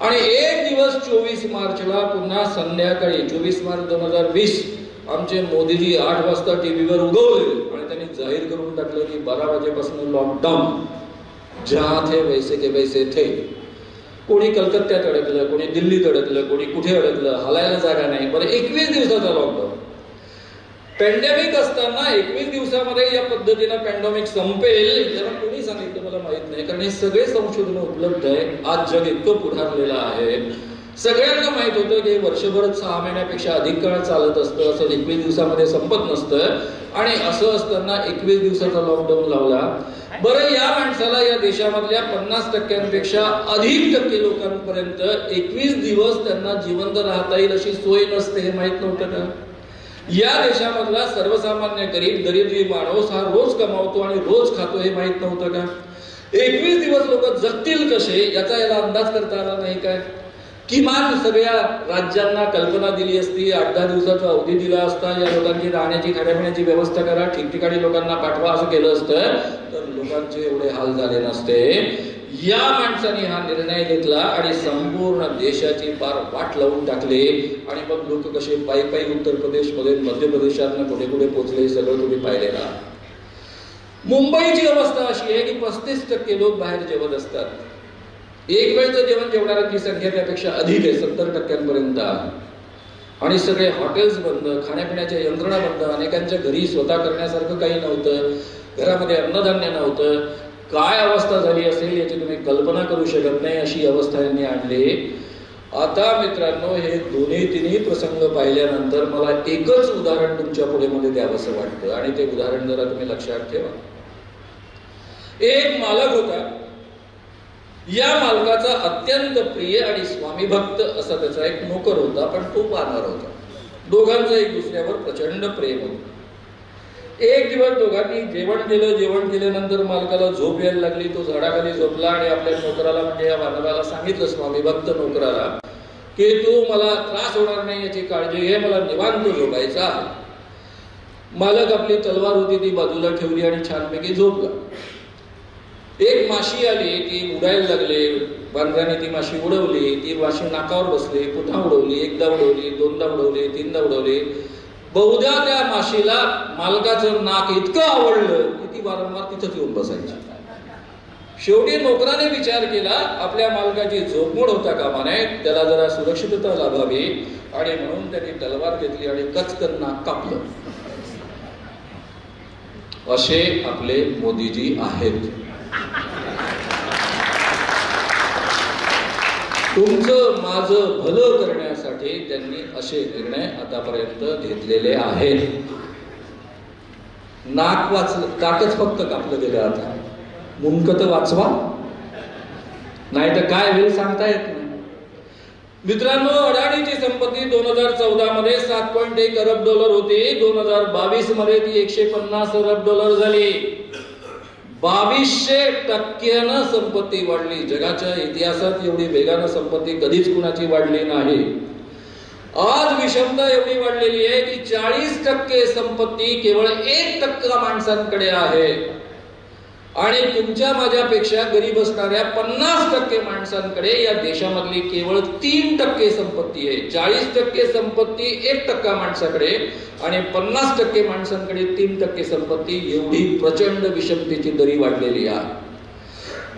आणि एक दिवस 24 मार्चला पुन्हा संध्याकाळी 24 मार्च 2020 आमचे मोदीजी 8 वाजता टीव्हीवर उगवले आणि त्यांनी जाहीर करून टाकलं की 12 वाजेपासून लॉकडाऊन, जहां थे वैसे के वैसे थे. कोणी कलकत्त्यात अडकलं, कोणी दिल्लीत अडकलं, कोणी कुठे अडकलं, हलायला जागा नाही. बरं, 21 दिवसाचा लॉकडाऊन. पॅन्डेमिक असताना 21 दिवसामध्ये या पद्धतीनं पॅन्डेमिक संपेल जरा कोणी सांगितलं मला माहित नाही, कारण हे सगळे संशोधन उपलब्ध आहे. आज जग इतकं पुढारलेलं आहे, सगळ्यांना माहित होतं की वर्षभर 6 महिन्यापेक्षा अधिक काळ चालत असतं, असं 21 दिवसामध्ये संपत नसतं. आणि असं असताना 21 दिवसाचा लॉकडाऊन लावला. बरं, या माणसाला या देशामधल्या 50% अधिक टक्के लोकांपर्यंत 21 दिवस त्यांना जिवंत राहता येईल अशी सोय नसते, हे माहित नव्हतं का? या देशामधला सर्वसामान्य गरीब दरिद्री माणूस हा रोज कमावतो आणि रोज खातो, हे माहित नव्हतं का? 21 दिवस लोक जगतील कसे याचा याला अंदाज करता आला नाही काय? किमान सगळ्या राज्यांना कल्पना दिली असती, 8-10 दिवसाचा अवधी दिला असता, या लोकांची राहण्याची खाण्यापिण्याची व्यवस्था करा, ठिकठिकाणी लोकांना पाठवा, असं केलं असतं तर लोकांचे एवढे हाल झाले नसते. या माणसाने हा निर्णय घेतला आणि संपूर्ण देशाची पार वाट लावून टाकले. आणि मग लोक कसे पायी पायी उत्तर प्रदेशमध्ये, मध्य प्रदेशात कुठे कुठे पोहोचले, सगळं तुम्ही पाहिलेला. मुंबईची अवस्था अशी आहे की 35% लोक बाहेर जेवत असतात. एक वेळचं जेवण जेवणाऱ्यांची संख्या त्यापेक्षा अधिक आहे, 70% आहे. आणि सगळे हॉटेल्स बंद, खाण्यापिण्याच्या यंत्रणा बंद, अनेकांच्या घरी स्वतः करण्यासारखं काही नव्हतं, घरामध्ये अन्नधान्य नव्हतं. काय अवस्था झाली असेल याची तुम्ही कल्पना करू शकत नाही, अशी अवस्था यांनी आणली. आता मित्रांनो, हे तिन्ही प्रसंग पाहिल्यानंतर मला एकच उदाहरण तुमच्या पुढे मध्ये द्यावंसं वाटतं आणि ते उदाहरण जरा तुम्ही लक्षात ठेवा. एक मालक होता. या मालकाचा अत्यंत प्रिय आणि स्वामी भक्त असा त्याचा एक नोकर होता, पण तो वानर होता. दोघांचं एक दुसऱ्यावर प्रचंड प्रेम होतं. एक दिवस दोघांनी जेवण केलं. जेवण केल्यानंतर मालकाला झोप यायला लागली. तो झाडाखाली झोपला आणि आपल्या नोकराला, म्हणजे या वानराला सांगितलं, स्वामी भक्त नोकराला, की तू मला त्रास होणार नाही याची काळजी घे, मला निवांत झोपायचं आहे. मालक आपली तलवार होती ती बाजूला ठेवली आणि छानपैकी झोपला. एक माशी आली, ती उडायला लागली. वानराने ती माशी उडवली. ती माशी नाकावर बसली. पुन्हा उडवली. एकदा उडवली, दोनदा उडवली, तीनदा उडवली. बहुधा त्या माशीला मालकाचं नाक इतकं आवडलं की ती वारंवार तिथंच येऊन बसायची. शेवटी नोकराने विचार केला, आपल्या मालकाची झोपमोड होता कामा नये, त्याला जरा सुरक्षितता लाभावी, आणि म्हणून त्यांनी तलवार घेतली आणि कचकन नाक कापलं. असे आपले मोदीजी आहेत. तुमचं माझं भलं करण्यासाठी त्यांनी असे निर्णय आतापर्यंत घेतलेले आहेत. नाकच फक्त कापलं गेलं. आता मुंडक तर वाचवा, नाही तर काय होईल सांगता येत नाही. मित्रांनो, अडाणीची संपत्ती 2014 मध्ये 7.1 अरब डॉलर होती. 2022 मध्ये ती 150 अरब डॉलर झाली. 22% संपत्ती वाढली. जगाच्या इतिहासात एवढी वेगानं संपत्ती कधीच कुणाची वाढली नाही. आज विषमता एवढी वाढलेली आहे की 40% संपत्ती केवळ 1% माणसांकडे आहे. आणि तुमच्या माझ्यापेक्षा गरीब असणाऱ्या 50% माणसांकडे या देशामधली केवळ 3% संपत्ती आहे. 40% संपत्ती 1% माणसाकडे आणि 50% माणसांकडे 3% संपत्ती. एवढी प्रचंड विषमतेची दरी वाढलेली आहे.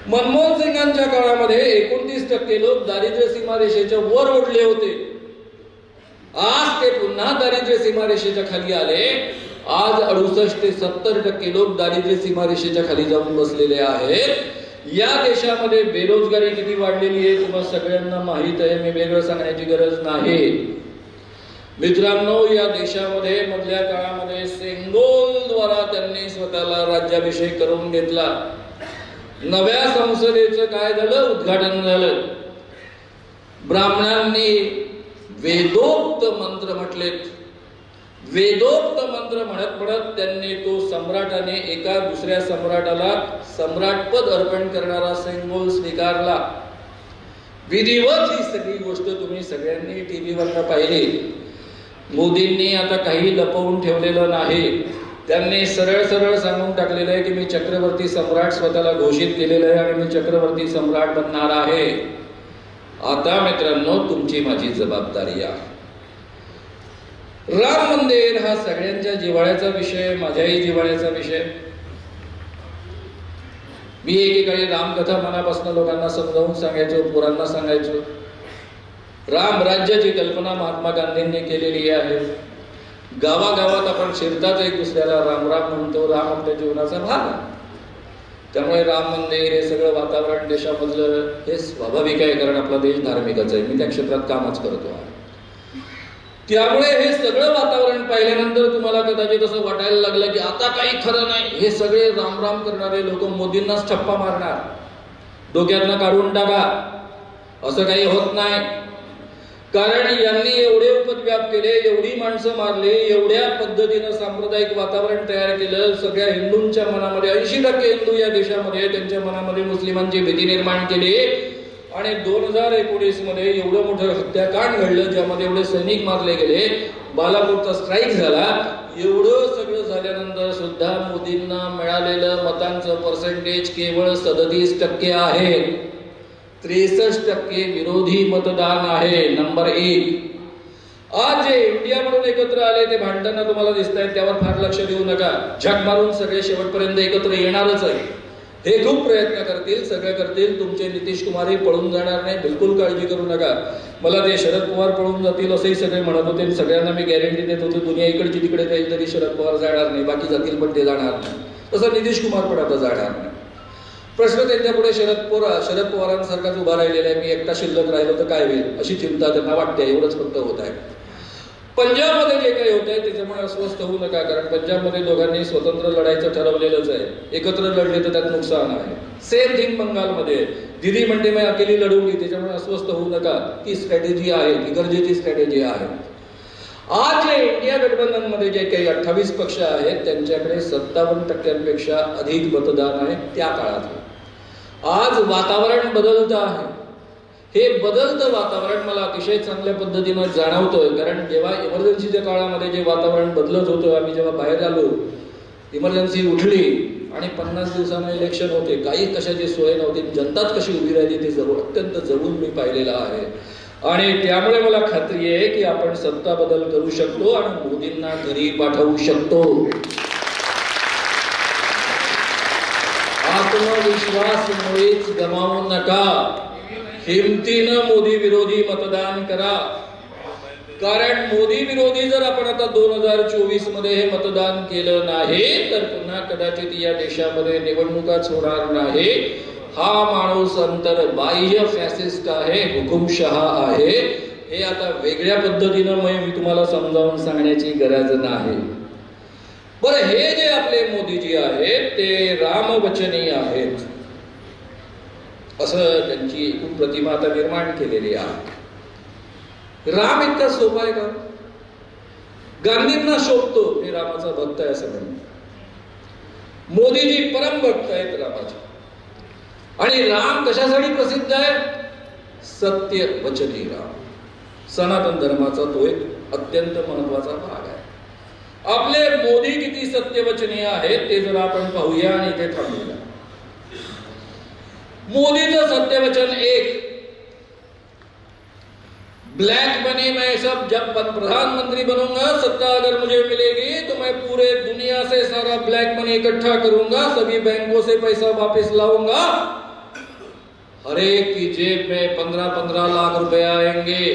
मनमोहन सिंगांच्या काळामध्ये 29% लोक दारिद्र्य सीमारेषेच्या वर ओढले होते. आज ते पुन्हा दारिद्र्य सीमारेषेच्या खाली आले. आज 68 ते 70% लोक दारिद्र्य सीमारेषेच्या खाली जाऊन बसलेले आहेत. या देशामध्ये बेरोजगारी किती वाढलेली आहे तुम्हाला सगळ्यांना माहित आहे. मी वेगळं सांगण्याची गरज नाही. मित्रांनो, या देशामध्ये मधल्या काळामध्ये सेंगोलद्वारा त्यांनी स्वतःला राज्याभिषेक करून घेतला. नव्या संसदेचं काय झालं, उद्घाटन झालं. ब्राह्मणांनी वेदोक्त मंत्र म्हटलेत. वेदोक्त मंत्र म्हणत म्हणत त्यांनी तो सम्राटाने एका दुसऱ्या सम्राटाला सम्राटपद अर्पण करणारा सेंगोल स्वीकारला. विधिवत ही सगळी गोष्ट तुम्ही सगळ्यांनी टीव्हीवर पाहिली. मोदींनी आता काही लपवून ठेवलेलं नाही. त्यांनी सरळ सरळ सांगून टाकलेलं आहे की मी चक्रवर्ती सम्राट स्वतःला घोषित केलेलं आहे आणि मी चक्रवर्ती सम्राट बनणार आहे. आता मित्रांनो, तुमची माझी जबाबदारी आहे. राम मंदिर हा सगळ्यांच्या जिव्हाळ्याचा विषय, माझ्याही जिव्हाळ्याचा विषय. मी एकेकाळी रामकथा मनापासून लोकांना समजावून सांगायचो, पोरांना सांगायचो. राम राज्याची कल्पना महात्मा गांधींनी केलेली आहे. गावागावात आपण शिरताच एक दुसऱ्याला राम राम म्हणतो. राम आपल्या जीवनाचा भाग आहे. त्यामुळे राम मंदिर हे सगळं वातावरण देशामधलं हे स्वाभाविक आहे, कारण आपला देश धार्मिकच आहे. मी त्या क्षेत्रात कामच करतो आहे. त्यामुळे हे सगळं वातावरण पाहिल्यानंतर तुम्हाला कदाचित असं वाटायला लागलं की आता काही खरं नाही, हे सगळे राम राम करणारे लोक मोदींनाच ठप्पा मारणार, डोक्यातनं काढून टाका. असं काही होत नाही. कारण यांनी एवढे उपद्व्याप केले, एवढी माणसं मारली, एवढ्या पद्धतीनं सांप्रदायिक वातावरण तयार केलं. सगळ्या हिंदूंच्या मनामध्ये 80% हिंदू या देशामध्ये, त्यांच्या मनामध्ये मुस्लिमांची भीती निर्माण केली. आणि 2019 मध्ये एवढं मोठं हत्याकांड घडलं, ज्यामध्ये एवढे सैनिक मारले गेले, बालाकोटचा स्ट्राईक झाला. एवढं सगळं झाल्यानंतर सुद्धा मोदींना मिळालेलं मतांचं पर्सेंटेज केवळ 37% आहे. 63% विरोधी मतदान आहे. नंबर 1. आज जे इंडिया म्हणून एकत्र आले ते भांडताना तुम्हाला दिसत आहेत, त्यावर फार लक्ष देऊ नका. झक मारून सगळे शेवटपर्यंत एकत्र येणारच आहे. हे खूप प्रयत्न करतील, सगळे करतील. तुमचे नितीश कुमारही पळून जाणार नाही, बिलकुल काळजी करू नका. मला ते शरद पवार पळून जातील असंही सगळे म्हणत होते. सगळ्यांना मी गॅरंटी देत होतो, दुनिया इकडची तिकडे जाईल तरी शरद पवार जाणार नाही, बाकी जातील पण ते जाणार नाही. तसं नितीश कुमार पण आता जाणार नाही. प्रश्न त्यांच्या पुढे शरद पवारांसारखाच उभा राहिलेला आहे. मी एकटा शिल्लक राहिलो तर काय होईल अशी चिंता त्यांना वाटते. एवढंच फक्त होत आहे. पंजाबमध्ये जे काही होत आहे त्याच्यामुळे अस्वस्थ होऊ नका, कारण पंजाबमध्ये दोघांनी स्वतंत्र लढायचं ठरवलेलंच आहे. एकत्र लढले तर त्यात नुकसान आहे. सेम थिंग बंगालमध्ये. दीदी म्हणते मी अकेली लढूंगी, त्याच्यामुळे अस्वस्थ होऊ नका. ती स्ट्रॅटेजी आहे, ती गरजेची स्ट्रॅटेजी आहे. आज जे इंडिया गठबंधनमध्ये जे काही 28 पक्ष आहेत त्यांच्याकडे 57% अधिक मतदान आहे त्या काळात. आज वातावरण बदलतं आहे. हे बदलतं वातावरण मला अतिशय चांगल्या पद्धतीनं जाणवतोय, कारण जेव्हा इमर्जन्सीच्या काळामध्ये जे वातावरण बदलत होतं, आम्ही जेव्हा बाहेर आलो, इमर्जन्सी उठली आणि 50 दिवसांना इलेक्शन होते, काही कशाची सोय नव्हती, जनताच कशी उभी राहिली ते अत्यंत जवळून मी पाहिलेलं आहे. आणि त्यामुळे मला खात्री आहे की आपण सत्ता बदल करू शकतो आणि मोदींना घरी पाठवू शकतो. आत्मविश्वास मुळीच गमावू नका. हिमतीनं मोदी विरोधी मतदान करा. कारण मोदी विरोधी जर आपण आता 2024 मध्ये हे मतदान केलं नाही तर पुन्हा कदाचित या देशामध्ये निवडणुकाच होणार नाही. हा माणूस अंतर बाह्य फॅसिस्ट आहे, हुकुमशहा आहे. हे आता वेगळ्या पद्धतीनं मी तुम्हाला समजावून सांगण्याची गरज नाही. बरं, हे जे आपले मोदीजी आहेत ते रामवचनी आहेत असं त्यांची एकूण प्रतिमा आता निर्माण केलेली आहे. राम इतका सोपा आहे का? गांधींना शोभतो हे रामाचा भक्त आहे असं म्हणून. मोदीजी परम भक्त आहेत रामाचे. आणि राम कशासाठी प्रसिद्ध आहे? सत्य वचनी राम. सनातन धर्माचा तो एक अत्यंत महत्वाचा भाग आहे. आपले मोदी किती सत्यवचनी आहेत ते जर आपण पाहूया आणि इथे थांबूया. मोदीचं सत्यवचन एक, ब्लैक मनी में सब जब प्रधानमंत्री बनूंगा, सत्ता अगर मुझे मिलेगी तो मैं पूरे दुनिया से सारा ब्लैक मनी इकट्ठा करूंगा, सभी बैंकों से पैसा वापस लाऊंगा, हर एक की जेब में 15-15 लाख रुपए आएंगे.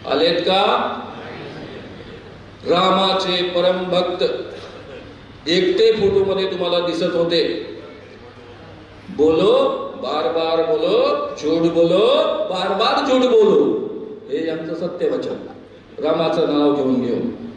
आलेत का? रामाचे परम भक्त एकटे फोटो मध्ये तुम्हाला दिसत होते. बोलो बार बार बोलो, झूठ बोलो बार बार झूठ बोलो, हे यांचं सत्य वचन रामाचं नाव घेऊन घेऊन.